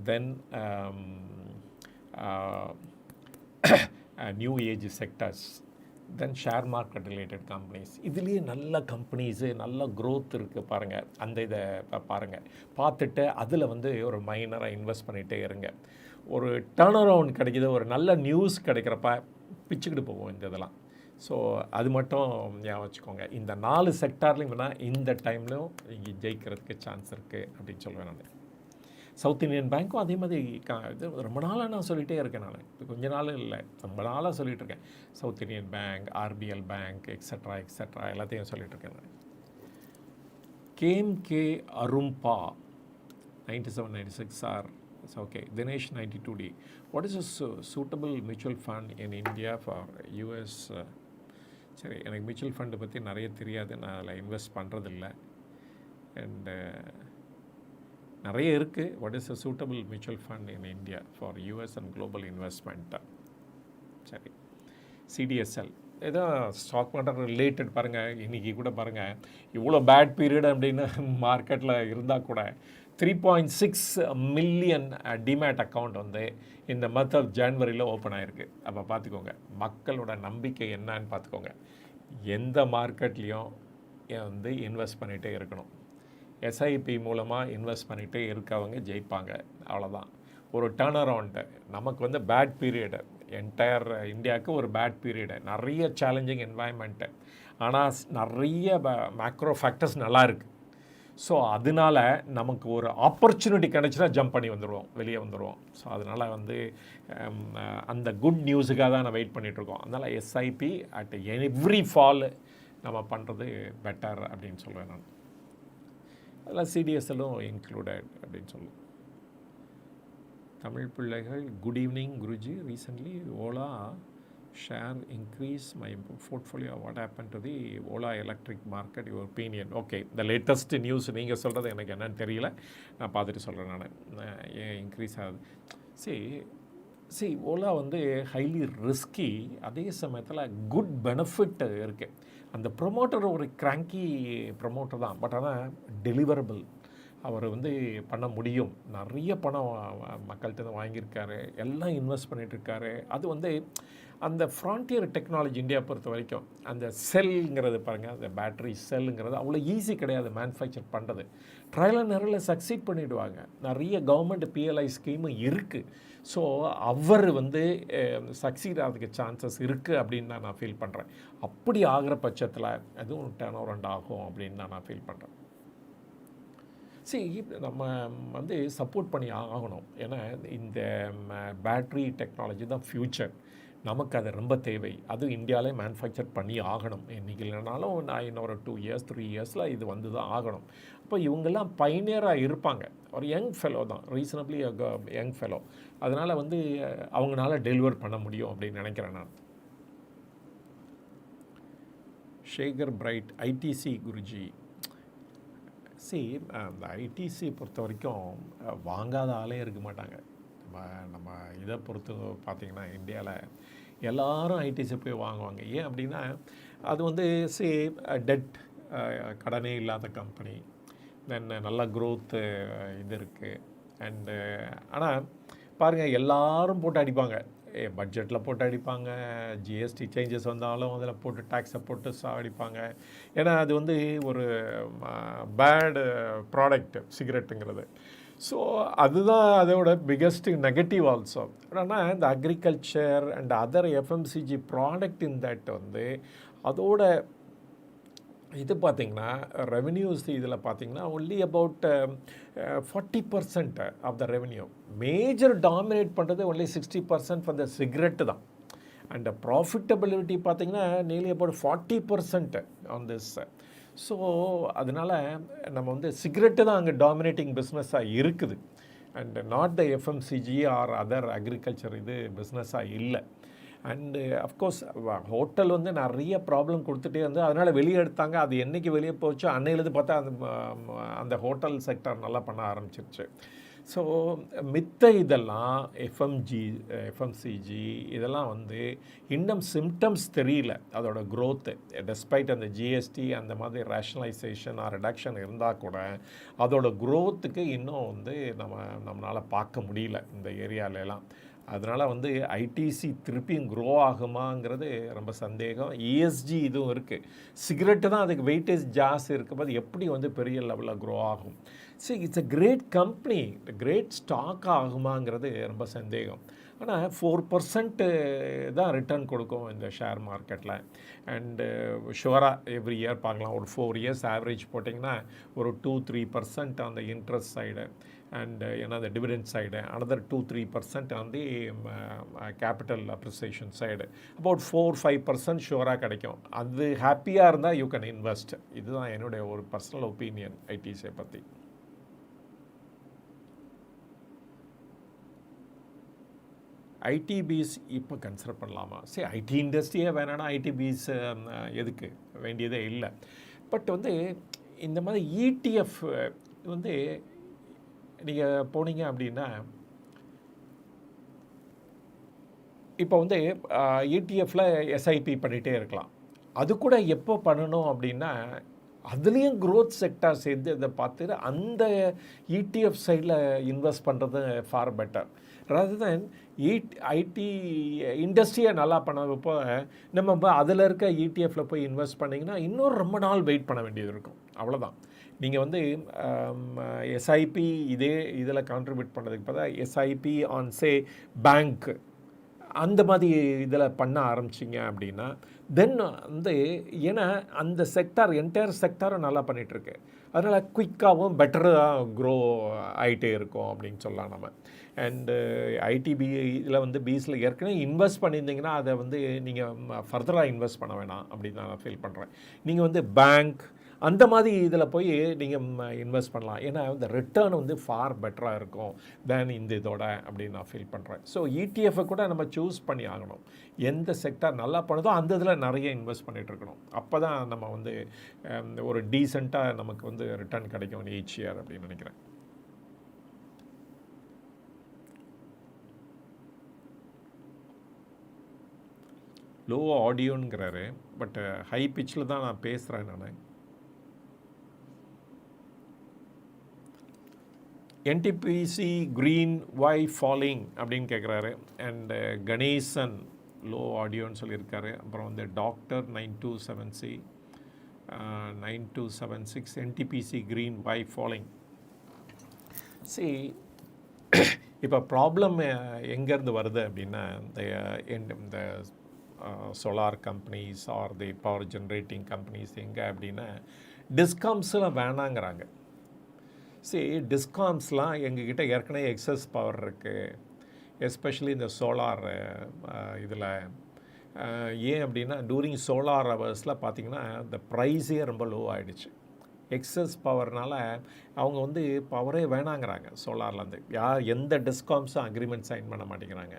S1: then new age sectors, then share market related companies. இதுலேயே நல்ல கம்பெனிஸு நல்ல க்ரோத் இருக்குது பாருங்கள். அந்த இதை பாருங்கள், பார்த்துட்டு அதில் வந்து ஒரு மைனராக இன்வெஸ்ட் பண்ணிகிட்டே இருங்க. ஒரு டர்ன் அரவுண்ட் கிடைக்கிது, ஒரு நல்ல நியூஸ் கிடைக்கிறப்ப பிச்சுக்கிட்டு போவோம் இந்த இதெல்லாம். ஸோ அது மட்டும் ஞாபகம் வச்சுக்கோங்க. இந்த 4 செக்டார்லையும் வேணால் இந்த டைம்லையும் இங்கே ஜெயிக்கிறதுக்கு சான்ஸ் இருக்குது அப்படின்னு சொல்லுவேன் நான். சவுத் இந்தியன் பேங்க்கும் அதே மாதிரி இது ரொம்ப நாளாக நான் சொல்லிகிட்டே இருக்கேன். நான் இது கொஞ்ச நாள் இல்லை, ரொம்ப நாளாக சொல்லிகிட்டு இருக்கேன். South Indian Bank, RBL bank, extra எல்லாத்தையும் சொல்லிகிட்டு இருக்கேன் நான். கேஎம்கே அரும்பா 9796 R okay. Dinesh 92D. What is a suitable mutual fund in India for US? சரி, எனக்கு மியூச்சுவல் ஃபண்டை பற்றி நிறைய தெரியாது, நான் அதில் இன்வெஸ்ட் பண்ணுறதில்ல. அண்டு நிறைய இருக்குது. What is a suitable mutual fund in India for US and global investment? சரி, சிடிஎஸ்எல் ஏதோ ஸ்டாக் மார்க்கெட் ரிலேட்டட் பாருங்கள். இன்றைக்கி கூட பாருங்கள், இவ்வளோ பேட் பீரியட் அப்படின்னு மார்க்கெட்டில் இருந்தால் கூட 3.6 மில்லியன் டிமேட் அக்கௌண்ட் வந்து இந்த மந்த் ஆஃப் ஜனவரியில் ஓப்பன் ஆகிருக்கு. அப்போ பார்த்துக்கோங்க மக்களோட நம்பிக்கை என்னன்னு பார்த்துக்கோங்க. எந்த மார்க்கெட்லேயும் வந்து இன்வெஸ்ட் பண்ணிகிட்டே இருக்கணும். எஸ்ஐபி மூலமாக இன்வெஸ்ட் பண்ணிகிட்டே இருக்கவங்க ஜெயிப்பாங்க, அவ்வளோதான். ஒரு டர்ன் அரவுண்டு நமக்கு வந்து பேட் பீரியடு, என்டையர் இந்தியாவுக்கு ஒரு பேட் பீரியடு, நிறைய சேலஞ்சிங் என்வாயன்மெண்ட்டு, ஆனால் நிறைய மேக்ரோ ஃபேக்டர்ஸ் நல்லா இருக்குது. ஸோ அதனால் நமக்கு ஒரு ஆப்பர்ச்சுனிட்டி கிடச்சினா ஜம்ப் பண்ணி வெளியே வந்துடுவோம். ஸோ அதனால் வந்து அந்த குட் நியூஸுக்காக தான் நான் வெயிட் பண்ணிகிட்ருக்கோம். அதனால் எஸ்ஐபி அட் எவ்ரி ஃபால் நம்ம பண்ணுறது பெட்டர் அப்படின்னு சொல்லுவேன் நான். அதில் சிடிஎஸ்எல்லும் இன்க்ளூடட் அப்படின்னு சொல்லுவோம். தமிழ் பிள்ளைகள், good evening Guruji. Recently Ola share increase my portfolio, what happen to the Ola electric market, your opinion? Okay, இந்த லேட்டஸ்ட் நியூஸ் நீங்கள் சொல்கிறது எனக்கு என்னன்னு தெரியல, நான் பார்த்துட்டு சொல்கிறேன் நான் ஏன் இன்க்ரீஸ் ஆகுது. சரி ஓலா வந்து ஹைலி ரிஸ்கி, அதே சமயத்தில் குட் பெனிஃபிட் இருக்குது. அந்த ப்ரொமோட்டர் ஒரு கிராங்கி ப்ரொமோட்டர் தான், பட் ஆனால் டெலிவரபிள் அவர் வந்து பண்ண முடியும். நிறைய பணம் மக்கள்கிட்ட தான் வாங்கியிருக்காரு, எல்லாம் இன்வெஸ்ட் பண்ணிகிட்ருக்காரு. அது வந்து அந்த ஃப்ரான்டியர் டெக்னாலஜி இந்தியா பொறுத்த வரைக்கும் அந்த செல்லுங்கிறது பாருங்கள், அந்த பேட்ரி செல்லுங்கிறது அவ்வளோ ஈஸி கிடையாது மேனுஃபேக்சர் பண்ணுறது. ட்ரையல் அண்ட் எரரில் சக்சீட் பண்ணிவிடுவாங்க. நிறைய கவர்மெண்ட் பிஎல்ஐ ஸ்கீமும் இருக்குது. ஸோ அவர் வந்து சக்சீட் ஆகிறதுக்கு சான்சஸ் இருக்குது அப்படின்னு நான் ஃபீல் பண்ணுறேன். அப்படி ஆகிற பட்சத்தில் அதுவும் டர்ன் ஓவர் ஆகும் அப்படின்னு நான் ஃபீல் பண்ணுறேன். நம்ம வந்து சப்போர்ட் பண்ணி ஆகணும். ஏன்னா இந்த பேட்ரி டெக்னாலஜி தான் ஃப்யூச்சர், நமக்கு அது ரொம்ப தேவை. அதுவும் இந்தியாவிலே மேனுஃபேக்சர் பண்ணி ஆகணும். இன்றைக்கி இல்லைனாலும் நான் இன்னொரு 2 இயர்ஸ் 3 இயர்ஸில் இது வந்து தான் ஆகணும். அப்போ இவங்கெல்லாம் பைனியராக இருப்பாங்க. ஒரு யங் ஃபெலோ தான், ரீசனபிளி யங் ஃபெலோ. அதனால் வந்து அவங்களால டெலிவர் பண்ண முடியும் அப்படின்னு நினைக்கிறேன் நான். Shekhar Bright, ITC Guruji. அந்த ஐடிசி பொறுத்த வரைக்கும் வாங்காத ஆளே இருக்க மாட்டாங்க. நம்ம இதை பொறுத்து பார்த்திங்கன்னா இந்தியாவில் எல்லோரும் ஐடிசி போய் வாங்குவாங்க. ஏன் அப்படின்னா அது வந்து டெட், கடனே இல்லாத கம்பெனி, தென் நல்ல க்ரோத்து இது இருக்குது. அண்டு ஆனால் பாருங்கள் எல்லோரும் போட்டு அடிப்பாங்க, பட்ஜெட்டில் போட்டு அடிப்பாங்க, ஜிஎஸ்டி சேஞ்சஸ் வந்தாலும் அதில் போட்டு டேக்ஸை போட்டு சாடிப்பாங்க. ஏன்னா அது வந்து ஒரு பேடு ப்ராடக்ட் சிகரெட்டுங்கிறது. ஸோ அதுதான் அதோட பிக்கஸ்ட் நெகட்டிவ் ஆல்சோ. ஆனால் இந்த agriculture and other FMCG product in that வந்து அதோட இது பார்த்திங்கன்னா ரெவென்யூஸ் இதில் பார்த்திங்கன்னா only about 40% of the revenue. Major dominate பண்ணுறது ஒன்லி 60% ஃபார் த சிகரெட்டு தான். அண்ட் ப்ராஃபிட்டபிலிட்டி பார்த்திங்கன்னா nearly about 40% on this. So அதனால் நம்ம வந்து சிகரெட்டு தான் அங்கே டாமினேட்டிங் பிஸ்னஸாக இருக்குது. And not the FMCG or other agriculture இது பிஸ்னஸாக இல்லை. அண்டு அஃப்கோர்ஸ் ஹோட்டல் வந்து நிறைய ப்ராப்ளம் கொடுத்துட்டே வந்து அதனால் வெளியே எடுத்தாங்க. அது என்றைக்கு வெளியே போச்சோ அன்னையிலேருந்து பார்த்தா அந்த ஹோட்டல் செக்டர் நல்லா பண்ண ஆரம்பிச்சிருச்சு. ஸோ மித்த இதெல்லாம் எஃப்எம்சிஜி இதெல்லாம் வந்து இன்னும் சிம்டம்ஸ் தெரியல அதோட க்ரோத்து. டெஸ்பைட் அந்த ஜிஎஸ்டி அந்த மாதிரி ரேஷனலைசேஷன் ரிடக்ஷன் இருந்தால் கூட அதோட க்ரோத்துக்கு இன்னும் வந்து நம்மளால் பார்க்க முடியல இந்த ஏரியாலெலாம். அதனால் வந்து ஐடிசி திருப்பியும் க்ரோ ஆகுமாங்கிறது ரொம்ப சந்தேகம். இஎஸ்ஜி இதுவும் இருக்குது. சிகரெட்டு தான் அதுக்கு வெயிட்டேஜ் ஜாஸ்தி இருக்கும்போது எப்படி வந்து பெரிய லெவலில் க்ரோ ஆகும்? So it's a great company, great stock ஆகுமாங்கிறது ரொம்ப சந்தேகம். ஆனால் 4% தான் ரிட்டர்ன் கொடுக்கும் இந்த ஷேர் மார்க்கெட்டில். அண்டு ஷுவராக எவ்ரி இயர் பார்க்கலாம். ஒரு 4 இயர்ஸ் ஆவரேஜ் போட்டிங்கன்னா ஒரு 2-3% அந்த இன்ட்ரெஸ்ட் சைடு அண்ட் ஏன்னா அந்த dividend side, another 2-3% on the capital appreciation side, about 4-5% ஷுவராக கிடைக்கும். அது ஹாப்பியாக இருந்தால் யூ கேன் இன்வெஸ்ட். இதுதான் என்னுடைய ஒரு பர்சனல் ஒப்பீனியன் ஐடிசியை பற்றி. ஐடிபிஸ் இப்போ கன்சிடர் பண்ணலாமா? சரி, ஐடி இண்டஸ்ட்ரியே வேணான்னா ஐடிபிஸ் எதுக்கு வேண்டியதே இல்லை. பட் வந்து இந்த மாதிரி இடிஎஃப் வந்து நீங்கள் போனீங்க அப்படின்னா இப்போ வந்து இடிஎஃப்பில் எஸ்ஐபி பண்ணிகிட்டே இருக்கலாம். அது கூட எப்போ பண்ணணும் அப்படின்னா அதுலேயும் க்ரோத் செக்டார் சேர்ந்து அதை பார்த்துட்டு அந்த இடிஎஃப் சைடில் இன்வெஸ்ட் பண்ணுறது far better rather then IT இண்டஸ்ட்ரியை நல்லா பண்ணப்போ நம்ம அதில் இருக்க இடிஎஃப்பில் போய் இன்வெஸ்ட் பண்ணிங்கன்னா இன்னும் ரொம்ப நாள் வெயிட் பண்ண வேண்டியது இருக்கும். அவ்வளோதான். நீங்கள் வந்து எஸ்ஐபி இதில் கான்ட்ரிபியூட் பண்ணதுக்கு பார்த்தா எஸ்ஐபி ஆன் சே பேங்க் அந்த மாதிரி இதில் பண்ண ஆரம்பிச்சிங்க அப்படின்னா தென் வந்து ஏன்னா அந்த செக்டார் என்டையர் செக்டாரும் நல்லா பண்ணிகிட்ருக்கு. அதனால் குயிக்காகவும் பெட்டராக க்ரோ ஆகிட்டே இருக்கும் அப்படின்னு சொல்லலாம் நம்ம. அண்டு ஐடிபி இதில் வந்து பிஸில் ஏற்கனவே இன்வெஸ்ட் பண்ணியிருந்தீங்கன்னா அதை வந்து நீங்கள் ஃபர்தராக இன்வெஸ்ட் பண்ண வேணாம் அப்படின்னு நான் ஃபீல் பண்ணுறேன். நீங்கள் வந்து பேங்க் அந்த மாதிரி இதில் போய் நீங்கள் இன்வெஸ்ட் பண்ணலாம். ஏன்னா இந்த ரிட்டர்ன் வந்து ஃபார் பெட்டராக இருக்கும் தேன் இந்த இதோட அப்படின்னு நான் ஃபீல் பண்ணுறேன். ஸோ இடிஎஃப்பை கூட நம்ம சூஸ் பண்ணி ஆகணும். எந்த செக்டார் நல்லா பண்ணுதோ அந்த இதில் நிறைய இன்வெஸ்ட் பண்ணிகிட்ருக்கணும். அப்போ தான் நம்ம வந்து ஒரு டீசெண்டாக நமக்கு வந்து ரிட்டர்ன் கிடைக்கும் ஈச் இயர் அப்படின்னு நினைக்கிறேன். லோ ஆடியோங்கிறாரு, பட் ஹை பிச்சில் தான் நான் பேசுகிறேன். நான் என்டிபிசி க்ரீன் வை ஃபாலிங் அப்படின்னு கேட்குறாரு. அண்டு கணேசன் லோ ஆடியோன்னு சொல்லியிருக்காரு. அப்புறம் வந்து டாக்டர் 9276 என்டிபிசி க்ரீன் வை ஃபாலிங். சரி, இப்போ ப்ராப்ளம் எங்கேருந்து வருது அப்படின்னா இந்த solar companies are the power generating companies எங்கே அப்படின்னா டிஸ்காம்ஸில் வேணாங்கிறாங்க. சரி, டிஸ்காம்ஸ்லாம் எங்ககிட்ட ஏற்கனவே எக்ஸஸ் பவர் இருக்குது, எஸ்பெஷலி இந்த சோலார் இதில். ஏன் அப்படின்னா டூரிங் சோலார் ஹவர்ஸில் பார்த்திங்கன்னா இந்த ப்ரைஸே ரொம்ப லோ ஆகிடுச்சு. எக்ஸஸ் பவர்னால் அவங்க வந்து பவரே வேணாங்கிறாங்க சோலார்லேருந்து. எந்த டிஸ்காம்ஸும் அக்ரிமெண்ட் சைன் பண்ண மாட்டேங்கிறாங்க.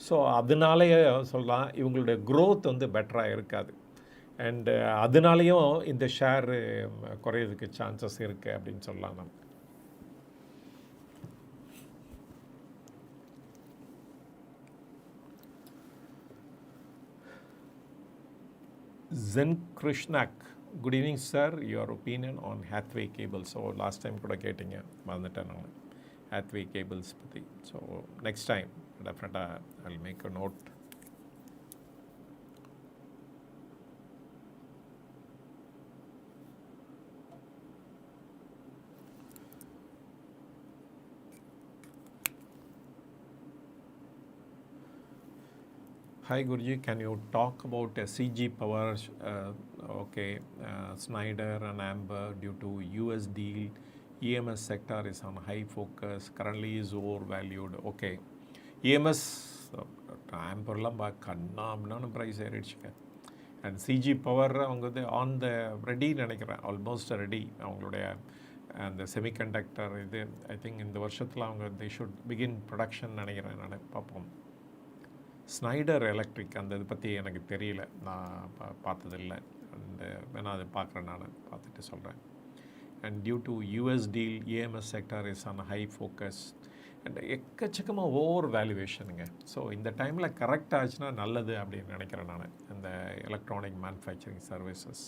S1: ஸோ அதனாலேயே சொல்லலாம் இவங்களுடைய க்ரோத் வந்து பெட்டராக இருக்காது. அண்டு அதனாலேயும் இந்த ஷேர் குறையிறதுக்கு சான்சஸ் இருக்குது அப்படின்னு சொல்லலாம் நம்ம. Zen Krishnak, good evening sir, your opinion on Hathway cables. So last time கூட கேட்டிங்க, மறந்துட்டேன் நான் Hathway cables பற்றி. So next time definitely I'll make a note. Hi Guruji, can you talk about CG Power, Snyder and Amber due to US deal? EMS sector is on high focus, currently is overvalued. Okay, EMS Amberலாம் கண்ணாம்னு price ஏறிடுச்சுங்க. And CG power அவங்க வந்து on the ready நினைக்கிறேன், almost ready. அவங்களுடைய அந்த semiconductor இது I think இந்த வருஷத்தில் அவங்க தே ஷுட் பிகின் ப்ரொடக்ஷன் நினைக்கிறேன். நான் பார்ப்போம். ஸ்னைடர் எலக்ட்ரிக் அந்த இது பற்றி எனக்கு தெரியல, நான் பார்த்ததில்லை. அண்டு வேணால் அது பார்க்குறேன், நான் பார்த்துட்டு சொல்கிறேன். and due to US deal, EMS sector is on high focus. And எக்கச்சக்கமாக ஓவர் வேல்யூவேஷனுங்க. ஸோ இந்த டைமில் கரெக்ட் ஆச்சுன்னா நல்லது அப்படின்னு நினைக்கிறேன் நான், இந்த எலக்ட்ரானிக் மேனுஃபேக்சரிங் சர்வீசஸ்.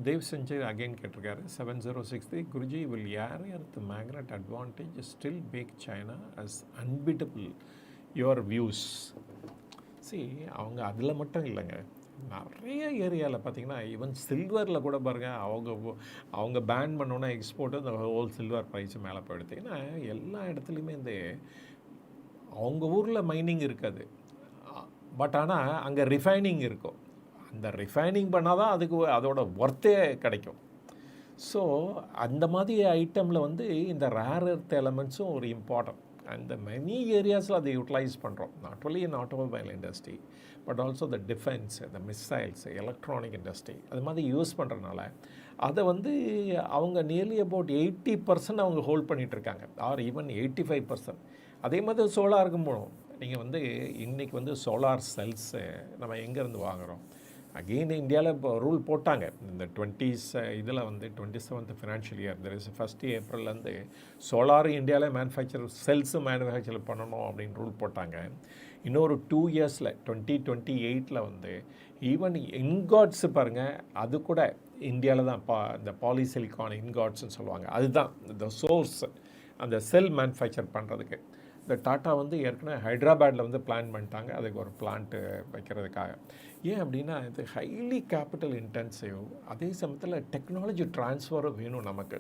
S1: தேவ் செஞ்சர் அகெயின் கேட்டிருக்காரு 7063, Guruji will rare earth magnet advantage still make China as unbeatable your views? அவங்க அதில் மட்டும் இல்லைங்க, நிறைய ஏரியாவில் பார்த்தீங்கன்னா ஈவன் சில்வரில் கூட பாருங்கள், அவங்க பேன் பண்ணோன்னா எக்ஸ்போர்ட்டு இந்த ஹோல் சில்வர் ப்ரைஸ் மேலே போயிடுது. ஏன்னா எல்லா இடத்துலையுமே இந்த அவங்க ஊரில் மைனிங் இருக்காது, பட் ஆனால் அங்கே ரிஃபைனிங் இருக்கும். அந்த ரிஃபைனிங் பண்ணால் தான் அதுக்கு அதோட ஒர்த்தே கிடைக்கும். ஸோ அந்த மாதிரி ஐட்டமில் வந்து இந்த ரேர் எர்த் எலமெண்ட்ஸும் ஒரு இம்பார்ட்டன்ட். அந்த மெனி ஏரியாஸில் அதை யூட்டிலைஸ் பண்ணுறோம், not only in automobile industry but also the defence, the missiles, electronic industry அது மாதிரி யூஸ் பண்ணுறதுனால அதை வந்து அவங்க நியர்லி அபவுட் 80% அவங்க ஹோல்ட் பண்ணிகிட்ருக்காங்க, ஆர் ஈவன் 85%. அதே மாதிரி சோலாருக்கும் போகணும். நீங்கள் வந்து இன்றைக்கி வந்து சோலார் செல்ஸு நம்ம எங்கேருந்து வாங்குகிறோம்? அகெயின் இந்தியாவில் இப்போ ரூல் போட்டாங்க இந்த 20s இதில் வந்து 27th financial year, there is 1st ஏப்ரல்லேருந்து சோலார் இந்தியாவில் செல்ஸு மேனுஃபேக்சர் பண்ணணும் அப்படின்னு ரூல் போட்டாங்க. இன்னொரு 2 இயர்ஸில் 2028 வந்து ஈவன் இன்காட்ஸு பாருங்கள், அது கூட இந்தியாவில் தான் இந்த பாலிசிலிகான் இன்காட்ஸ்ன்னு சொல்லுவாங்க, அதுதான் இந்த சோர்ஸ் அந்த செல் மேனுஃபேக்சர் பண்ணுறதுக்கு. இந்த டாட்டா வந்து ஏற்கனவே ஹைதராபாடில் வந்து பிளான் பண்ணிட்டாங்க அதுக்கு ஒரு பிளான்ட்டு வைக்கிறதுக்காக. ஏன் அப்படின்னா இது ஹைலி கேபிட்டல் இன்டென்சிவ், அதே சமயத்தில் டெக்னாலஜி ட்ரான்ஸ்ஃபரும் வேணும் நமக்கு.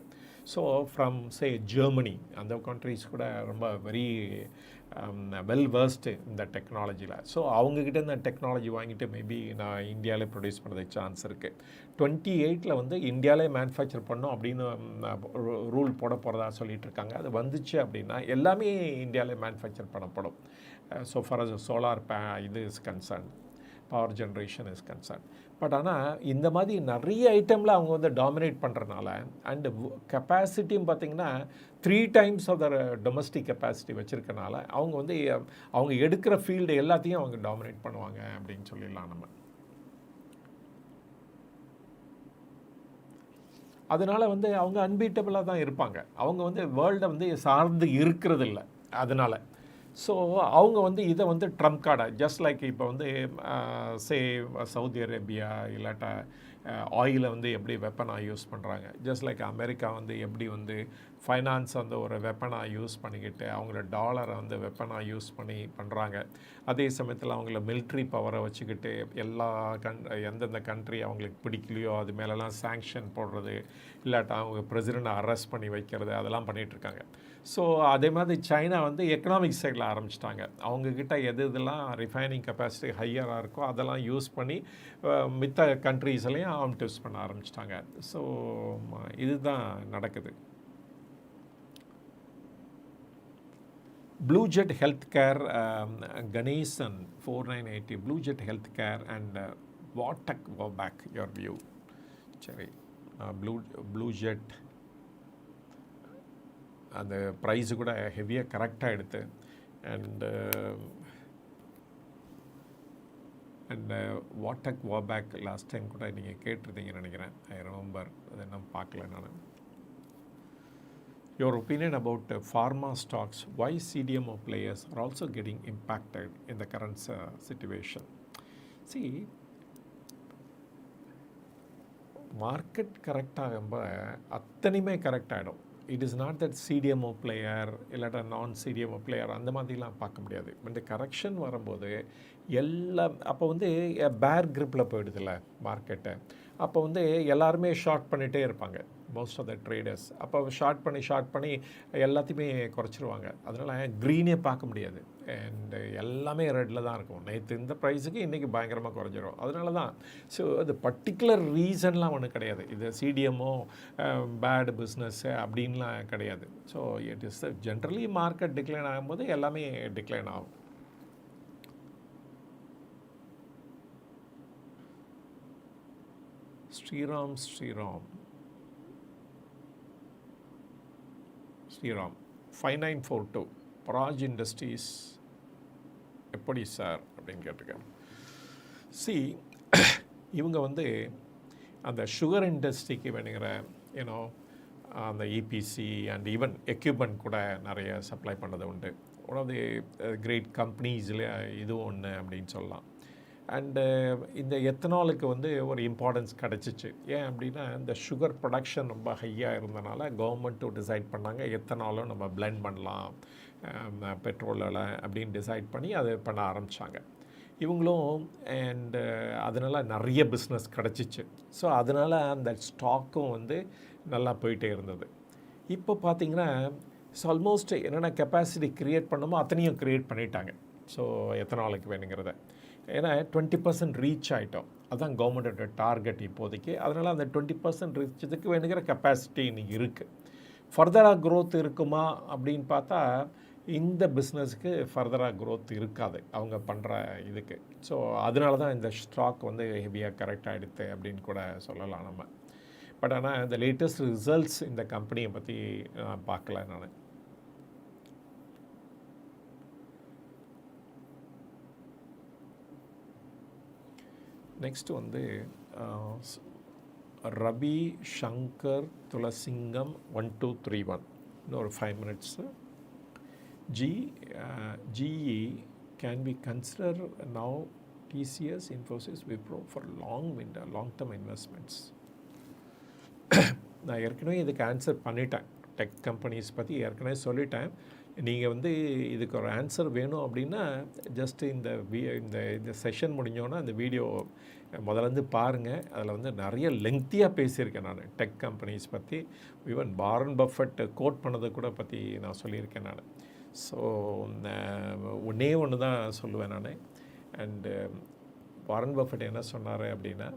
S1: ஸோ ஃப்ரம் சே ஜெர்மனி அந்த கண்ட்ரிஸ் கூட ரொம்ப வெரி வெல் வேர்ஸ்டு இந்த டெக்னாலஜியில். ஸோ அவங்கக்கிட்ட இந்த டெக்னாலஜி வாங்கிட்டு மேபி நான் இந்தியாவிலே ப்ரொடியூஸ் பண்ணுறதுக்கு சான்ஸ் இருக்குது. 28 வந்து இந்தியாவிலே மேனுஃபேக்சர் பண்ணோம் அப்படின்னு ரூல் போட போகிறதா சொல்லிகிட்டு இருக்காங்க. அது வந்துச்சு அப்படின்னா எல்லாமே இந்தியாவிலே மேனுஃபேக்சர் பண்ணப்படும். ஸோ ஃபார் அஸ் சோலார் இது is concern, power generation is concern. But ஆனால் இந்த மாதிரி நிறைய ஐட்டமில் அவங்க வந்து டாமினேட் பண்ணுறதுனால அண்டு கெப்பாசிட்டியும் பார்த்திங்கன்னா 3 times of the domestic capacity வச்சுருக்கனால அவங்க வந்து அவங்க எடுக்கிற ஃபீல்டு எல்லாத்தையும் அவங்க டாமினேட் பண்ணுவாங்க அப்படின்னு சொல்லிடலாம் நம்ம. அதனால் வந்து அவங்க அன்பீட்டபிளாக தான் இருப்பாங்க. அவங்க வந்து வேர்ல்டை வந்து சார்ந்து இருக்கிறதில்ல அதனால். ஸோ அவங்க வந்து இதை வந்து ட்ரம்ப் கார்டை ஜஸ்ட் லைக் இப்போ வந்து சே சவுதி அரேபியா இல்லாட்டா ஆயிலை வந்து எப்படி வெப்பனாக யூஸ் பண்ணுறாங்க, ஜஸ்ட் லைக் அமெரிக்கா வந்து எப்படி வந்து ஃபைனான்ஸ் வந்து ஒரு வெப்பனாக யூஸ் பண்ணிக்கிட்டு அவங்கள டாலரை வந்து வெப்பனாக யூஸ் பண்ணி பண்ணுறாங்க. அதே சமயத்தில் அவங்கள மிலிட்ரி பவரை வச்சுக்கிட்டு எல்லா எந்தெந்த கண்ட்ரி அவங்களுக்கு பிடிக்கலையோ அது மேலெலாம் சாங்ஷன் போடுறது, இல்லாட்டா அவங்க பிரசிடெண்ட்டை அரெஸ்ட் பண்ணி வைக்கிறது, அதெல்லாம் பண்ணிகிட்ருக்காங்க. ஸோ அதே மாதிரி சைனா வந்து எக்கனாமிக் சைடில் ஆரம்பிச்சிட்டாங்க. அவங்கக்கிட்ட எது இதெல்லாம் ரிஃபைனிங் கெப்பாசிட்டி ஹையராக இருக்கோ அதெல்லாம் யூஸ் பண்ணி மித்த கண்ட்ரீஸ்லையும் ஆர்ம் யூஸ் பண்ண ஆரம்பிச்சிட்டாங்க. ஸோ இதுதான் நடக்குது. Blue Jet Healthcare, Ganesan 4980, Blue Jet Healthcare and Vatak Back, your view. சரி, Blue Jet அந்த ப்ரைஸு கூட ஹெவியாக கரெக்டாக எடுத்து அண்டு வாட்டக் வாபேக் லாஸ்ட் டைம் கூட நீங்கள் கேட்டிருந்தீங்கன்னு நினைக்கிறேன். ஐ ரிமெம்பர், அதை இன்னும் பார்க்கல நான். Your opinion about pharma stocks, why CDMO players are also getting impacted in the current situation? See, market correct ஆகும்போது அத்தனையுமே கரெக்ட் ஆகிடும். It is not that CDMO player இல்லாட்டா நான் சிடிஎம்ஓ பிளேயர் அந்த மாதிரிலாம் பார்க்க முடியாது. இந்த கரெக்ஷன் வரும்போது எல்லாம் அப்போ வந்து பேர் கிரிப்பில் போயிடுதில்ல மார்க்கெட்டை, அப்போ வந்து எல்லாருமே ஷார்ட் பண்ணிகிட்டே இருப்பாங்க. Most of the traders. அப்போ ஷார்ட் பண்ணி எல்லாத்தையுமே குறைச்சிருவாங்க. அதனால் க்ரீனே பார்க்க முடியாது. அண்டு எல்லாமே ரெட்டில் தான் இருக்கும். நேற்று இந்த ப்ரைஸுக்கு இன்றைக்கி பயங்கரமாக குறைஞ்சிரும். அதனால தான். ஸோ அது பர்டிகுலர் ரீசன்லாம் ஒன்றும் கிடையாது. இது சிடிஎம்மோ பேட் பிஸ்னஸ்ஸு அப்படின்லாம் கிடையாது. So it is generally market decline ஆகும்போது எல்லாமே டிக்ளைன் ஆகும். ஸ்ரீராம் 5942 பராஜ் இண்டஸ்ட்ரீஸ் எப்படி சார் அப்படின்னு கேட்டிருக்காங்க. இவங்க வந்து அந்த சுகர் இண்டஸ்ட்ரிக்கு வேணுங்கிற யூனோ அந்த இபிசி அண்ட் ஈவன் எக்யூப்மெண்ட் கூட நிறைய சப்ளை பண்ணது உண்டு. ஒன் ஆஃப் தி கிரேட் கம்பெனிஸில் இதுவும் ஒன்று அப்படின்னு சொல்லலாம். அண்டு இந்த எத்தனாலுக்கு வந்து ஒரு இம்பார்ட்டன்ஸ் கிடச்சிச்சு. ஏன் அப்படின்னா இந்த சுகர் ப்ரொடக்ஷன் ரொம்ப ஹையாக இருந்தனால கவர்மெண்ட்டும் டிசைட் பண்ணாங்க எத்தனாலும் நம்ம பிளெண்ட் பண்ணலாம் பெட்ரோலில் அப்படின்னு டிசைட் பண்ணி அதை பண்ண ஆரம்பித்தாங்க இவங்களும். அண்டு அதனால் நிறைய பிஸ்னஸ் கிடச்சிச்சு. ஸோ அதனால் அந்த ஸ்டாக்கும் வந்து நல்லா போயிட்டே இருந்தது. இப்போ பார்த்திங்கன்னா ஆல்மோஸ்ட் என்னென்ன கெப்பாசிட்டி க்ரியேட் பண்ணமோ அத்தனையும் க்ரியேட் பண்ணிட்டாங்க. ஸோ எத்தனாலுக்கு வேணுங்கிறத ஏன்னா 20% ரீச் ஆகிட்டோம். அதுதான் கவர்மெண்ட்டோட டார்கெட் இப்போதைக்கு. அதனால் அந்த 20% ரீச்சதுக்கு வேணுங்கிற கெப்பாசிட்டி இன்றைக்கி இருக்குது. ஃபர்தராக க்ரோத் இருக்குமா அப்படின்னு பார்த்தா இந்த பிஸ்னஸுக்கு ஃபர்தராக க்ரோத் இருக்காது அவங்க பண்ணுற இதுக்கு. ஸோ அதனால தான் இந்த ஸ்டாக் வந்து ஹெவியாக கரெக்ட் ஆகிடுது அப்படின்னு கூட சொல்லலாம் நம்ம. பட் ஆனால் இந்த லேட்டஸ்ட் ரிசல்ட்ஸ் இந்த கம்பெனியை பற்றி பார்க்கல நான். நெக்ஸ்ட் வந்து ரவி சங்கர் துளசிங்கம் 1231 இன்னொரு 5 minutes. GE can be considered now TCS, Infosys, Wipro for long term investments. நான் ஏற்கனவே இதுக்கு ஆன்சர் பண்ணிட்டேன். டெக் கம்பெனிஸ் பற்றி ஏற்கனவே சொல்லிட்டேன். நீங்கள் வந்து இதுக்கு ஒரு ஆன்சர் வேணும் அப்படின்னா ஜஸ்ட்டு இந்த செஷன் முடிஞ்சோன்னா அந்த வீடியோ முதலேருந்து பாருங்கள். அதில் வந்து நிறைய லெங்க்த்தியாக பேசியிருக்கேன் நான் டெக் கம்பெனிஸ் பற்றி. ஈவன் வாரன் பஃபெட் கோட் பண்ணதை கூட பற்றி நான் சொல்லியிருக்கேன் நான். ஸோ ஒன்று தான் சொல்லுவேன் நான். அண்டு வாரன் பஃபெட் என்ன சொன்னார் அப்படின்னா,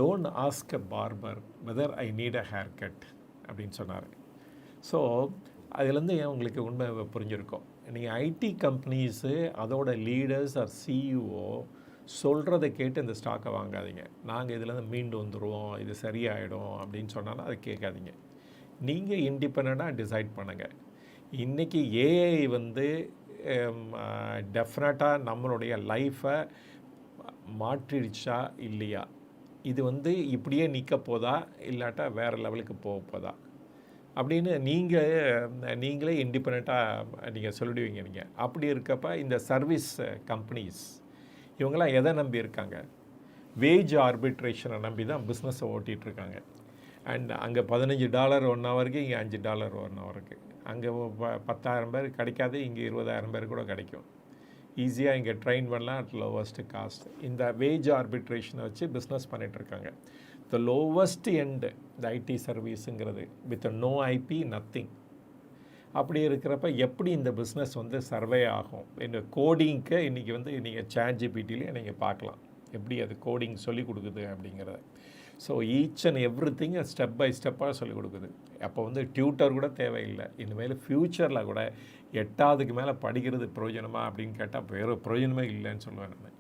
S1: don't ask a barber whether I need a hair cut அப்படின்னு சொன்னார். ஸோ அதுலேருந்து உங்களுக்கு உண்மை புரிஞ்சிருக்கும். நீங்கள் ஐடி கம்பெனிஸு அதோட லீடர்ஸ் ஆர் சிஇஓ சொல்கிறத கேட்டு இந்த ஸ்டாக்கை வாங்காதீங்க. நாங்கள் இதுலேருந்து மீண்டு வந்துடுவோம், இது சரியாயிடும் அப்படின்னு சொன்னாலும் அதை கேட்காதீங்க. நீங்கள் இண்டிபெண்ட்டாக டிசைட் பண்ணுங்கள். இன்றைக்கி ஏஐ வந்து டெஃபினட்டாக நம்மளுடைய லைஃப்பை மாற்றிடுச்சா இல்லையா, இது வந்து இப்படியே நிற்க போதா இல்லாட்டா வேறு லெவலுக்கு போக போதா அப்படின்னு நீங்களே இண்டிபெண்ட்டாக நீங்கள் சொல்லிடுவீங்க. நீங்கள் அப்படி இருக்கப்போ இந்த சர்வீஸ் கம்பெனிஸ் இவங்களாம் எதை நம்பி இருக்காங்க? வேஜ் ஆர்பிட்ரேஷனை நம்பி தான் பிஸ்னஸை ஓட்டிகிட்ருக்காங்க. அண்ட் அங்கே $15 1 ஹவருக்கு, இங்கே $5 1 ஹவருக்கு. அங்கே 10,000 பேர் கிடைக்காது, இங்கே 20,000 பேர் கூட கிடைக்கும். ஈஸியாக இங்கே ட்ரெயின் பண்ணலாம் அட் லோவஸ்ட்டு காஸ்ட். இந்த வேஜ் ஆர்பிட்ரேஷனை வச்சு பிஸ்னஸ் பண்ணிகிட்ருக்காங்க. த லோவஸ்ட் எண்டு இந்த ஐடி சர்வீஸுங்கிறது வித் நோ ஐபி நத்திங். அப்படி இருக்கிறப்ப எப்படி இந்த பிஸ்னஸ் வந்து சர்வே ஆகும்? இந்த கோடிங்க்கு இன்றைக்கி வந்து நீங்கள் ChatGPTலேயே நீங்கள் பார்க்கலாம் எப்படி அது கோடிங் சொல்லிக் கொடுக்குது அப்படிங்கிறத. So each and every thing step by ஸ்டெப்பாக சொல்லிக் கொடுக்குது. அப்போ வந்து டியூட்டர் கூட தேவையில்லை. இனிமேல் ஃப்யூச்சரில் கூட 8ஆவதுக்கு மேலே படிக்கிறது பிரயோஜனமா அப்படின்னு கேட்டால் வேறு பிரயோஜனமே இல்லைன்னு சொல்லுவேன் நான்.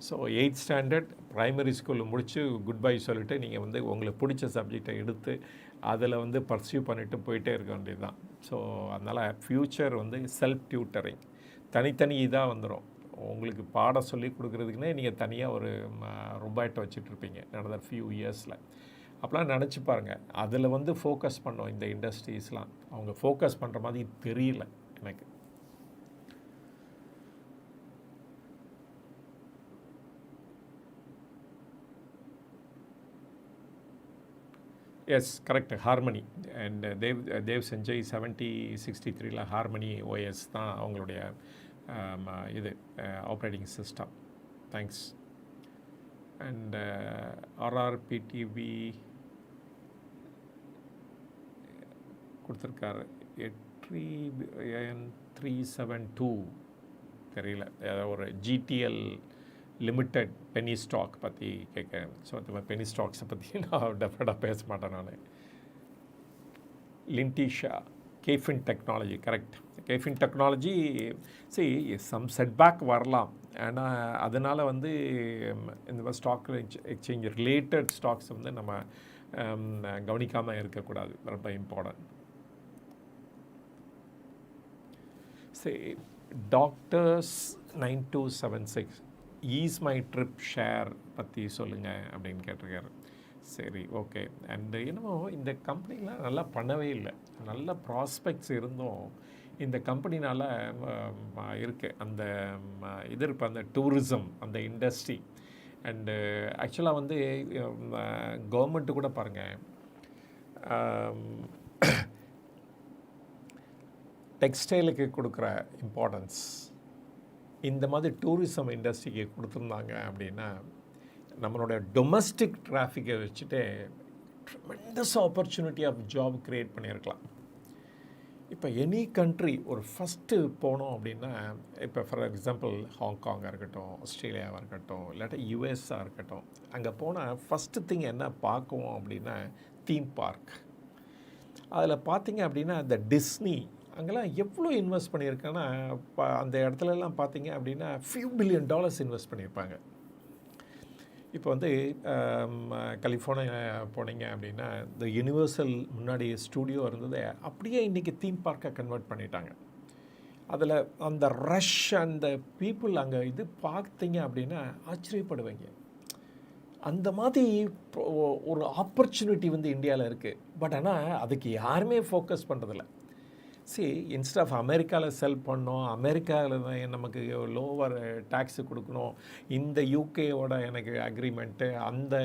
S1: ஸோ 8th ஸ்டாண்டர்ட் ப்ரைமரி ஸ்கூலில் முடித்து குட் பை சொல்லிவிட்டு நீங்கள் வந்து உங்களுக்கு பிடிச்ச சப்ஜெக்டை எடுத்து அதில் வந்து பர்சியூ பண்ணிவிட்டு போயிட்டே இருக்க வேண்டியது தான். ஸோ அதனால் ஃப்யூச்சர் வந்து செல்ஃப் டியூட்டரிங் தனித்தனி இதாக வந்துடும். உங்களுக்கு பாடம் சொல்லி கொடுக்குறதுக்குன்னே நீங்கள் தனியாக ஒரு ரொபாய்ட்டை வச்சுட்ருப்பீங்க நடந்த ஃபியூ இயர்ஸில். அப்போலாம் நினச்சி பாருங்கள். அதில் வந்து ஃபோக்கஸ் பண்ணோம் இந்த இண்டஸ்ட்ரீஸ்லாம். அவங்க ஃபோக்கஸ் பண்ணுற மாதிரி தெரியல எனக்கு. Yes correct. ஹார்மனி அண்ட் தேவ் செஞ்சய் 7063 ஹார்மனி ஓஎஸ் தான் அவங்களுடைய இது ஆப்ரேட்டிங் சிஸ்டம். தேங்க்ஸ். அண்ட் ஆர்ஆர்பிடிவி கொடுத்துருக்காரு 372 தெரியல, ஏதாவது ஒரு GTL லிமிட்டட் பெனி ஸ்டாக் பற்றி கேட்குறேன். ஸோ அந்த மாதிரி பெனி ஸ்டாக்ஸை பற்றி நான் டெஃபினட்டாக பேச மாட்டேன். நான் லின்டிஷா Kfin technology, correct. Kfin technology some setback வரலாம், ஆனால் அதனால் வந்து இந்த மாதிரி ஸ்டாக் எக்ஸ்சேஞ்ச் ரிலேட்டட் ஸ்டாக்ஸ் வந்து நம்ம கவனிக்காமல் இருக்கக்கூடாது, ரொம்ப important. Doctors 9276 ease my trip share பற்றி சொல்லுங்கள் அப்படின்னு கேட்டிருக்காரு. சரி, ஓகே. அண்டு என்னமோ இந்த கம்பெனிலாம் நல்லா பண்ணவே இல்லை, நல்ல ப்ராஸ்பெக்ட்ஸ் இருந்தும் இந்த கம்பெனினால் இருக்குது அந்த இது இருப்ப அந்த டூரிசம் அந்த இண்டஸ்ட்ரி. அண்டு ஆக்சுவலாக வந்து கவர்மெண்ட்டு கூட பாருங்கள், டெக்ஸ்டைலுக்கு கொடுக்குற இம்பார்ட்டன்ஸ் இந்த மாதிரி டூரிசம் இண்டஸ்ட்ரிக்கு கொடுத்துருந்தாங்க அப்படின்னா நம்மளோட டொமஸ்டிக் டிராஃபிக்கை வச்சுட்டு tremendous opportunity of job create பண்ணியிருக்கலாம். இப்போ எனி கண்ட்ரி ஒரு ஃபஸ்ட்டு போனோம் அப்படின்னா, இப்போ ஃபார் எக்ஸாம்பிள் ஹாங்காங்காக இருக்கட்டும், ஆஸ்திரேலியாவாக இருக்கட்டும், இல்லாட்டா யூஎஸ்ஸாக இருக்கட்டும், அங்கே போனால் ஃபஸ்ட்டு திங் என்ன பார்க்குவோம் அப்படின்னா தீம் பார்க். அதில் பார்த்தீங்க அப்படின்னா இந்த டிஸ்னி அங்கெல்லாம் எவ்வளோ இன்வெஸ்ட் பண்ணியிருக்காங்கன்னா, அந்த இடத்துலலாம் பார்த்தீங்க அப்படின்னா $few billion இன்வெஸ்ட் பண்ணியிருப்பாங்க. இப்போ வந்து கலிஃபோர்னியா போனீங்க அப்படின்னா இந்த யூனிவர்சல் முன்னாடி ஸ்டூடியோ இருந்தது, அப்படியே இன்றைக்கி தீம் பார்க்கை கன்வெர்ட் பண்ணிட்டாங்க. அதில் அந்த ரஷ் அந்த பீப்புள் அங்கே இது பார்த்தீங்க அப்படின்னா ஆச்சரியப்படுவீங்க. அந்த மாதிரி ஒரு ஆப்பர்ச்சுனிட்டி வந்து இந்தியாவில் இருக்குது. பட் ஆனால் அதுக்கு யாருமே ஃபோக்கஸ் பண்ணுறதில்ல. இன்ஸ்ட் ஆஃப் அமெரிக்காவில் செல் பண்ணோம், அமெரிக்காவில் நமக்கு லோவர் டேக்ஸு கொடுக்கணும், இந்த யூகேவோட எனக்கு அக்ரிமெண்ட்டு, அந்த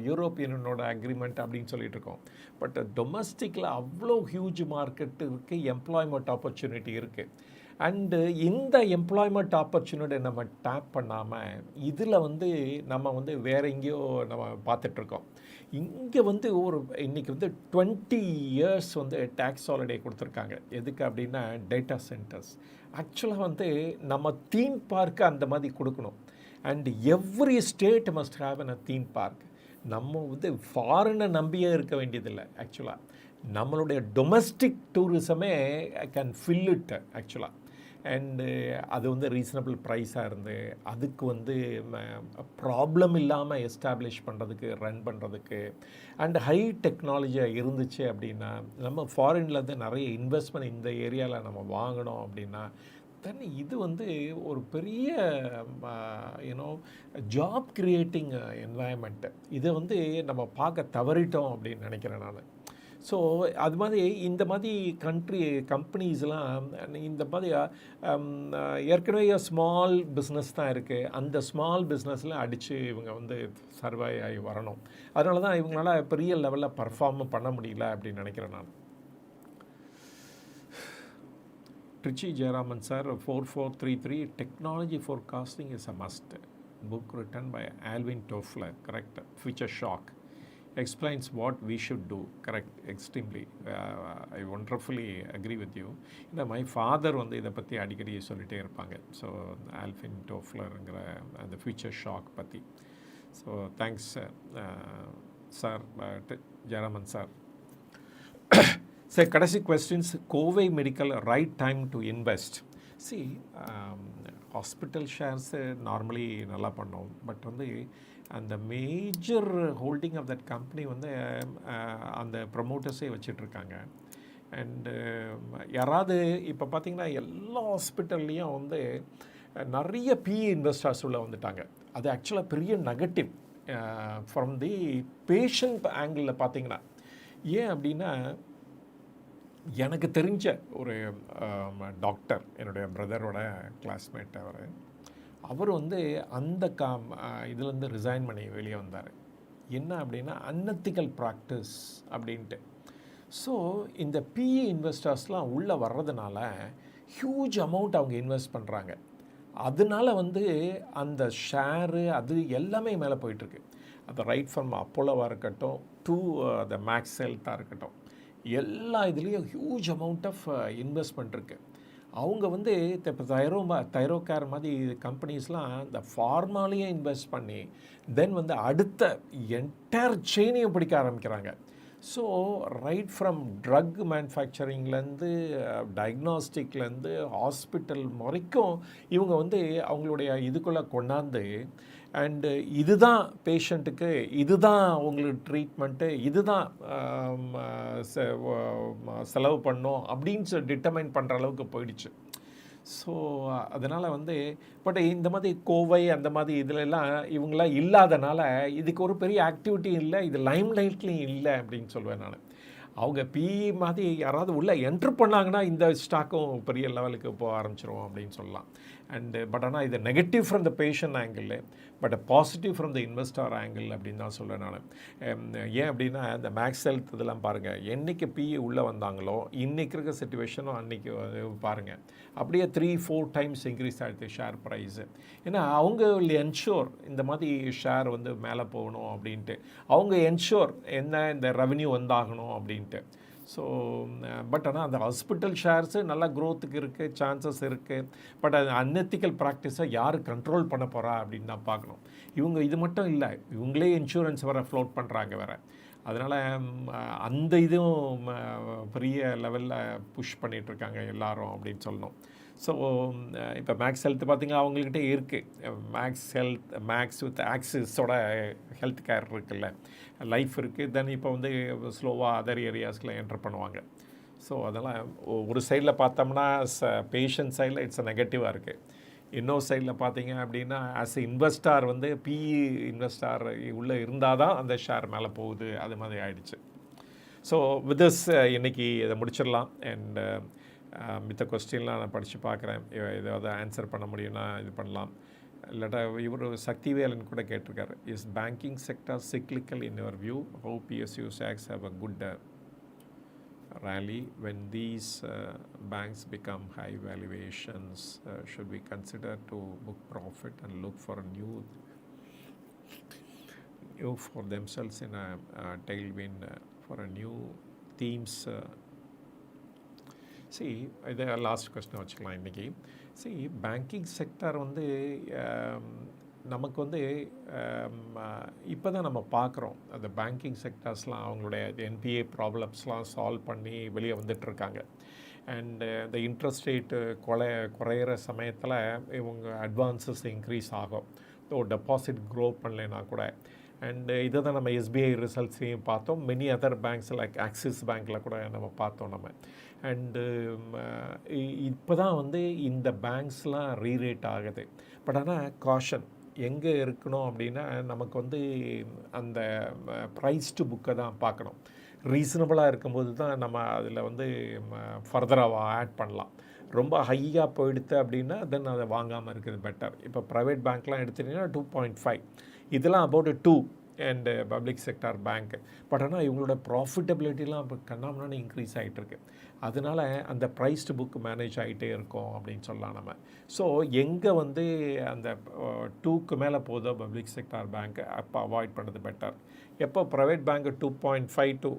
S1: யூரோப்பியனோட அக்ரிமெண்ட் அப்படின்னு சொல்லிட்டு இருக்கோம். பட் டொமஸ்டிக்கில் அவ்வளோ ஹியூஜ் மார்க்கெட்டு இருக்குது, எம்ப்ளாய்மெண்ட் ஆப்பர்ச்சுனிட்டி இருக்குது. அண்டு இந்த எம்ப்ளாய்மெண்ட் ஆப்பர்ச்சுனிட்டி நம்ம டேப் பண்ணாமல் இதில் வந்து நம்ம வந்து வேறு எங்கேயோ நம்ம பார்த்துட்ருக்கோம். இங்கே வந்து இன்றைக்கி வந்து 20 years வந்து டேக்ஸ் ஹாலிடே கொடுத்துருக்காங்க. எதுக்கு அப்படின்னா டேட்டா சென்டர்ஸ். ஆக்சுவலாக வந்து நம்ம தீம் பார்க்கு அந்த மாதிரி கொடுக்கணும். And every state must have a theme park. நம்ம வந்து ஃபாரினை நம்பியே இருக்க வேண்டியதில்லை. ஆக்சுவலாக நம்மளுடைய டொமஸ்டிக் டூரிசமே கேன் ஃபில் இட் ஆக்சுவலாக. அண்டு அது வந்து ரீசனபிள் ப்ரைஸாக இருந்து அதுக்கு வந்து ப்ராப்ளம் இல்லாமல் எஸ்டாப்ளிஷ் பண்ணுறதுக்கு, ரன் பண்ணுறதுக்கு, அண்டு ஹை டெக்னாலஜியாக இருந்துச்சு அப்படின்னா, நம்ம ஃபாரின்லேருந்து நிறைய இன்வெஸ்ட்மெண்ட் இந்த ஏரியாவில் நம்ம வாங்கினோம் அப்படின்னா தென் இது வந்து ஒரு பெரிய ஜாப் க்ரியேட்டிங் என்வாயன்மெண்ட்டு. இதை வந்து நம்ம பார்க்க தவறிட்டோம் அப்படின்னு நினைக்கிறேன் நான். ஸோ அது மாதிரி இந்த மாதிரி கம்பெனிஸ்லாம் இந்த மாதிரி ஏற்கனவே ஸ்மால் பிஸ்னஸ் தான் இருக்குது. அந்த ஸ்மால் பிஸ்னஸில் அடித்து இவங்க வந்து சர்வை ஆகி வரணும். அதனால தான் இவங்களால பெரிய லெவலில் பர்ஃபார்ம் பண்ண முடியல அப்படின்னு நினைக்கிறேன் நான். Trichy Jayaraman sir 4433 technology forecasting is a must. Book written by Alvin Toffler, correct. Future shock explains what we should do, correct. Extremely I wonderfully agree with you. My father வந்து இதை பற்றி அடிக்கடி சொல்லிகிட்டே இருப்பாங்க. ஸோ ஆல்வின் டோஃப்லருங்கிற அந்த ஃபியூச்சர் ஷாக் பற்றி. So thanks sir Jayaraman sir. சரி, கடைசி questions. Kovai medical right time to invest. Hospital shares normally நல்லா பண்ணோம். பட் வந்து அந்த major holding of that company வந்து அந்த ப்ரமோட்டர்ஸே வச்சிட்ருக்காங்க. அண்டு யாராவது இப்போ பார்த்திங்கன்னா எல்லா ஹாஸ்பிட்டல்லையும் வந்து நிறைய பிஇ இன்வெஸ்டர்ஸ் உள்ள வந்துட்டாங்க. அது ஆக்சுவலாக பெரிய நெகட்டிவ் ஃப்ரம் தி பேஷண்ட் ஆங்கிளில் பார்த்திங்கன்னா. ஏன் அப்படின்னா, எனக்கு தெரிஞ்ச ஒரு டாக்டர், என்னுடைய பிரதரோட கிளாஸ்மேட், அவர் வந்து அந்த இதுலேருந்து ரிசைன் பண்ணி வெளியே வந்தார். என்ன அப்படின்னா அன்எத்திக்கல் ப்ராக்டிஸ் அப்படின்ட்டு. ஸோ இந்த பிஇ இன்வெஸ்டர்ஸ்லாம் உள்ளே வர்றதுனால ஹியூஜ் அமௌண்ட் அவங்க இன்வெஸ்ட் பண்ணுறாங்க. அதனால வந்து அந்த ஷேரு அது எல்லாமே மேலே போயிட்டுருக்கு. அது ரைட் ஃப்ரம் அப்போலோவாக இருக்கட்டும் டு த மேக்ஸ் ஹெல்த்தாக இருக்கட்டும், எல்லா இதுலேயும் ஹியூஜ் அமௌண்ட் ஆஃப் இன்வெஸ்ட்மெண்ட் இருக்குது. அவங்க வந்து இப்போ தைரோகேர் மாதிரி கம்பெனிஸ்லாம் இந்த ஃபார்மாலேயே இன்வெஸ்ட் பண்ணி தென் வந்து அடுத்த என்டையர் செயினையும் பிடிக்க ஆரம்பிக்கிறாங்க. ஸோ ரைட் ஃப்ரம் ட்ரக் மேனுஃபேக்சரிங்லேருந்து டயக்னாஸ்டிக்லேருந்து ஹாஸ்பிட்டல் வரைக்கும் இவங்க வந்து அவங்களுடைய இதுக்குள்ளே கொண்டாந்து அண்டு இதுதான் பேஷண்ட்டுக்கு, இதுதான் உங்களுக்கு ட்ரீட்மெண்ட்டு, இதுதான் செலவு பண்ணோம் அப்படின்னு டிட்டர்மைன் பண்ணுற அளவுக்கு போயிடுச்சு. ஸோ அதனால் வந்து பட் இந்த மாதிரி கோவை அந்த மாதிரி இதிலெல்லாம் இவங்களாம் இல்லாதனால இதுக்கு ஒரு பெரிய ஆக்டிவிட்டி இல்லை, இது லைம் லைட்லேயும் இல்லை அப்படின்னு சொல்லுவேன் நான். அவங்க பிஇ மாதிரி யாராவது உள்ளே என்ட்ரு பண்ணாங்கன்னா இந்த ஸ்டாக்கும் பெரிய லெவலுக்கு போக ஆரம்பிச்சிரும் அப்படின்னு சொல்லலாம். அண்டு பட் ஆனால் இது negative from the patient angle, but positive from the investor angle அப்படின்னு தான் சொல்கிறேன் நான். ஏன் அப்படின்னா இந்த மேக்ஸ் ஹெல்த் இதெல்லாம் பாருங்கள், என்றைக்கு பிஇ உள்ளே வந்தாங்களோ இன்றைக்கி இருக்க சிச்சுவேஷனும் அன்றைக்கி பாருங்கள் அப்படியே 3-4 டைம்ஸ் இன்க்ரீஸ் ஆகிடுது ஷேர் ப்ரைஸு. ஏன்னா அவங்க என்ஷோர் இந்த மாதிரி ஷேர் வந்து மேலே போகணும் அப்படின்ட்டு, அவங்க என்ஷோர் என்ன இந்த ரெவன்யூ வந்தாகணும் அப்படின்ட்டு. ஸோ பட் ஆனால் அந்த ஹாஸ்பிட்டல் ஷேர்ஸு நல்லா க்ரோத்துக்கு இருக்குது, சான்சஸ் இருக்குது. பட் அது அன்எத்திக்கல் ப்ராக்டிஸை யார் கண்ட்ரோல் பண்ண போகிறா அப்படின்னு தான் பார்க்கணும். இவங்க இது மட்டும் இல்லை, இவங்களே இன்சூரன்ஸ் வேறு ஃப்ளோட் பண்ணுறாங்க வேறு. அதனால் அந்த இதுவும் பெரிய லெவலில் புஷ் பண்ணிகிட்ருக்காங்க எல்லாரும் அப்படின்னு சொல்லணும். ஸோ இப்போ மேக்ஸ் ஹெல்த் பார்த்திங்கன்னா அவங்கக்கிட்டே இருக்குது. மேக்ஸ் வித் ஆக்சிஸோட ஹெல்த் கேர் இருக்குல்ல, லைஃப் இருக்குது. தென் இப்போ வந்து ஸ்லோவாக அதர் ஏரியாஸில் என்டர் பண்ணுவாங்க. ஸோ அதெல்லாம் ஒரு சைடில் பார்த்தோம்னா பேஷண்ட் சைடில் இட்ஸ் நெகட்டிவாக இருக்குது. இன்னொரு சைடில் பார்த்தீங்க அப்படின்னா ஆஸ் எ இன்வெஸ்டார் வந்து பிஇ இன்வெஸ்டார் உள்ளே இருந்தால் தான் அந்த ஷேர் மேலே போகுது, அது மாதிரி ஆகிடுச்சு. ஸோ வித் திஸ் இன்றைக்கி இதை முடிச்சிடலாம். அண்ட் மித்த கொஸ்டின்லாம் நான் படித்து பார்க்குறேன், ஏதாவது ஆன்சர் பண்ண முடியும்னா இது பண்ணலாம். இல்லாட்டா இவர் சக்திவேலன் கூட கேட்டிருக்காரு, is banking sector cyclical in your view, how PSU stocks have a good rally when these banks become high valuations? Should we consider to book profit and look for a new for themselves in a tailwind for a new themes? இது last question வச்சுக்கலாம் இன்றைக்கி. Banking sector வந்து நமக்கு வந்து இப்போ தான் நம்ம பார்க்குறோம் அந்த பேங்கிங் செக்டர்ஸ்லாம் அவங்களுடைய என்பிஏ ப்ராப்ளம்ஸ்லாம் சால்வ் பண்ணி வெளியே வந்துட்டுருக்காங்க. அண்டு இந்த இன்ட்ரெஸ்ட் ரேட்டு குறையிற சமயத்தில் இவங்க அட்வான்ஸஸ் இன்க்ரீஸ் ஆகும், டெபாசிட் க்ரோ பண்ணலைன்னா கூட. அண்டு இதை தான் நம்ம எஸ்பிஐ ரிசல்ட்ஸையும் பார்த்தோம், many other banks like axis பேங்க்கில் கூட நம்ம பார்த்தோம் நம்ம. அண்டு இப்போ தான் வந்து இந்த பேங்க்ஸ்லாம் ரீரேட் ஆகுது. பட் ஆனால் காஷன் எங்கே இருக்கணும் அப்படின்னா நமக்கு வந்து அந்த ப்ரைஸ்டு புக்கை தான் பார்க்கணும். ரீசனபிளாக இருக்கும்போது தான் நம்ம அதில் வந்து ஃபர்தராக ஆட் பண்ணலாம். ரொம்ப ஹையாக போயிடுது அப்படின்னா தென் அதை வாங்காமல் இருக்கிறது பெட்டர். இப்போ ப்ரைவேட் பேங்க்லாம் எடுத்துட்டிங்கன்னா 2.5, இதெல்லாம் about 2 and public sector bank. But ஆனால் இவங்களோட ப்ராஃபிட்டபிலிட்டிலாம் இப்போ கண்ணாமண்ணு இன்க்ரீஸ் ஆகிட்டுருக்கு. அதனால் அந்த ப்ரைஸ்டு புக் மேனேஜ் ஆகிட்டே இருக்கும் அப்படின்னு சொல்லலாம் நம்ம. ஸோ எங்கே வந்து அந்த 2க்கு மேலே போதோ பப்ளிக் செக்டார் பேங்க்கு அப்போ அவாய்ட் பண்ணுறது பெட்டர். எப்போ ப்ரைவேட் பேங்க்கு 2.5 to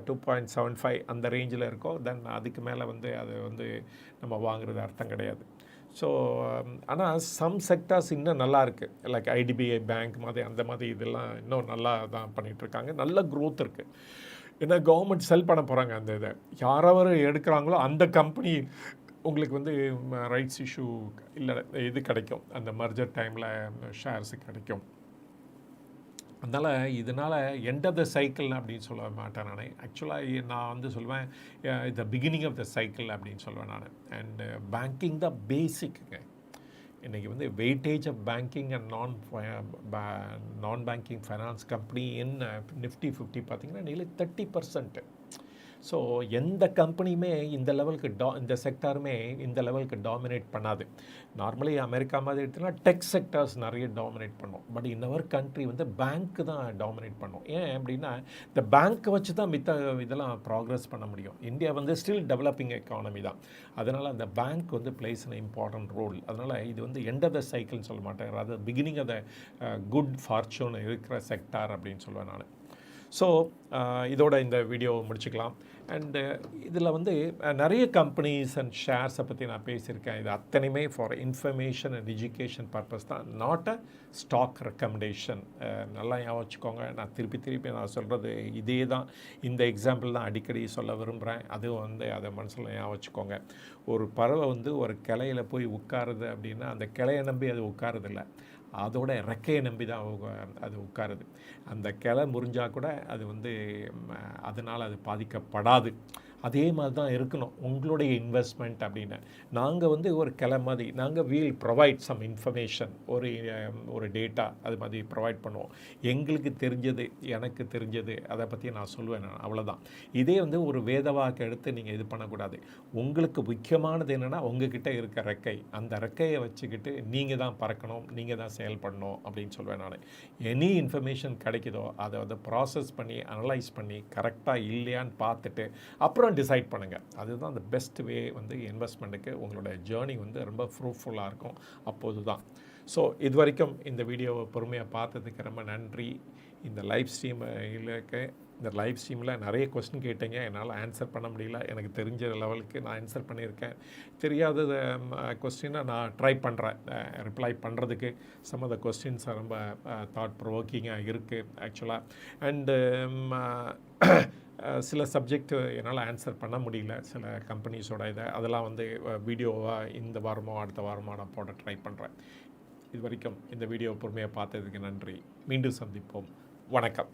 S1: 2.75 அந்த ரேஞ்சில் இருக்கோ தென் அதுக்கு மேலே வந்து அது வந்து நம்ம வாங்குறது அர்த்தம் கிடையாது. ஸோ ஆனால் சம் செக்டார்ஸ் இன்னும் நல்லா இருக்குது, லைக் ஐடிபிஐ பேங்க் மாதிரி அந்த மாதிரி இதெல்லாம் இன்னும் நல்லா தான் பண்ணிகிட்ருக்காங்க, நல்ல க்ரோத் இருக்குது. ஏன்னா கவர்மெண்ட் செல் பண்ண போகிறாங்க அந்த இதை, யாராவது எடுக்கிறாங்களோ அந்த கம்பெனி உங்களுக்கு வந்து ரைட்ஸ் இஷ்யூ இல்லை இது கிடைக்கும், அந்த மர்ஜர் டைமில் ஷேர்ஸு கிடைக்கும். அதனால் இதனால் எண்ட் ஆஃப் த சைக்கிள் அப்படின்னு சொல்ல மாட்டேன் நான். ஆக்சுவலாக நான் வந்து சொல்லுவேன் the beginning of the cycle அப்படின்னு சொல்லுவேன் நான். அண்டு பேங்கிங் தான் பேசிக்குங்க. இன்றைக்கி வந்து weightage of banking and non banking finance company in Nifty 50 பார்த்திங்கன்னா நியர்லி 30%. ஸோ எந்த கம்பெனியுமே இந்த லெவலுக்கு இந்த செக்டாருமே இந்த லெவலுக்கு டாமினேட் பண்ணாது. நார்மலி அமெரிக்கா மாதிரி எடுத்திங்கன்னா டெக் செக்டர்ஸ் நிறைய டாமினேட் பண்ணும், பட் இந்த ஒரு கண்ட்ரி வந்து பேங்க்கு தான் டாமினேட் பண்ணும். ஏன் அப்படின்னா இந்த பேங்க்கை வச்சு தான் மித்த இதெல்லாம் ப்ராக்ரஸ் பண்ண முடியும். இந்தியா வந்து ஸ்டில் டெவலப்பிங் எக்கானமி தான், அதனால் அந்த பேங்க் வந்து பிளேஸ் அன் இம்பார்ட்டன்ட் ரோல். அதனால் இது வந்து எண்ட் ஆஃப் த சைக்கிள்னு சொல்ல மாட்டேன், அதாவது beginning of the good fortune இருக்கிற செக்டார் அப்படின்னு சொல்லுவேன் நான். ஸோ இதோட இந்த வீடியோவை முடிச்சுக்கலாம். அண்டு இதில் வந்து நிறைய கம்பெனிஸ் அண்ட் ஷேர்ஸை பற்றி நான் பேசியிருக்கேன். இது அத்தனையுமே for information and education purpose தான், நாட் அ ஸ்டாக் ரெக்கமெண்டேஷன். நல்லா ஞாபகம் வச்சுக்கோங்க. நான் திருப்பி நான் சொல்கிறது இதே தான், இந்த எக்ஸாம்பிள் தான் அடிக்கடி சொல்ல விரும்புகிறேன். அதுவும் வந்து அதை மனசில் ஞாபகம் வச்சுக்கோங்க. ஒரு பறவை வந்து ஒரு கிளையில் போய் உட்காருது அப்படின்னா அந்த கிளையை நம்பி அது உட்காருதில்ல, அதோட ரெக்கையை நம்பி தான் அது உட்காருது. அந்த கிளை முறிஞ்சால் கூட அது வந்து அதனால் அது பாதிக்கப்படாது. அதே மாதிரி தான் இருக்கணும் உங்களுடைய இன்வெஸ்ட்மெண்ட் அப்படின்னு. நாங்கள் வந்து ஒரு கிளை மாதிரி, நாங்கள் வீல் ப்ரொவைட் சம் இன்ஃபர்மேஷன், ஒரு டேட்டா அது மாதிரி ப்ரொவைட் பண்ணுவோம். எங்களுக்கு தெரிஞ்சது, எனக்கு தெரிஞ்சது அதை பற்றி நான் சொல்லுவேன், நான் அவ்வளோதான். இதே வந்து ஒரு வேதவாக்கு எடுத்து நீங்கள் இது பண்ணக்கூடாது. உங்களுக்கு முக்கியமானது என்னென்னா உங்ககிட்ட இருக்க ரெக்கை, அந்த ரெக்கையை வச்சுக்கிட்டு நீங்கள் தான் பறக்கணும், நீங்கள் தான் செயல்படணும் அப்படின்னு சொல்லுவேன் நான். எனி இன்ஃபர்மேஷன் கிடைக்குதோ அதை வந்து ப்ராசஸ் பண்ணி அனலைஸ் பண்ணி கரெக்டாக இல்லையான்னு பார்த்துட்டு அப்புறம் டிசைட் பண்ணுங்கள். அதுதான் அந்த பெஸ்ட் வே வந்து இன்வெஸ்ட்மெண்ட்டுக்கு. உங்களோட ஜேர்னி வந்து ரொம்ப ஃப்ரூட்ஃபுல்லாக இருக்கும் அப்போது தான். ஸோ இது வரைக்கும் இந்த வீடியோவை பொறுமையாக பார்த்ததுக்கு ரொம்ப நன்றி. இந்த லைவ் ஸ்ட்ரீமில் நிறைய கொஸ்டின் கேட்டீங்க, என்னால் ஆன்சர் பண்ண முடியல. எனக்கு தெரிஞ்ச லெவலுக்கு நான் ஆன்சர் பண்ணியிருக்கேன். தெரியாத கொஸ்டினை நான் ட்ரை பண்ணுறேன் ரிப்ளை பண்ணுறதுக்கு. சம் ஆஃப் த கொஸ்டின்ஸ் ரொம்ப தாட் ப்ரொவோக்கிங்காக இருக்குது ஆக்சுவலாக. அண்டு சில சப்ஜெக்ட் என்னால் ஆன்சர் பண்ண முடியல, சில கம்பெனிஸோட இதை, அதெல்லாம் வந்து வீடியோவாக இந்த வாரமோ அடுத்த வாரமோ நான் போட ட்ரை பண்ணுறேன். இது வரைக்கும் இந்த வீடியோ பொறுமையாக பார்த்ததுக்கு நன்றி. மீண்டும் சந்திப்போம். வணக்கம்.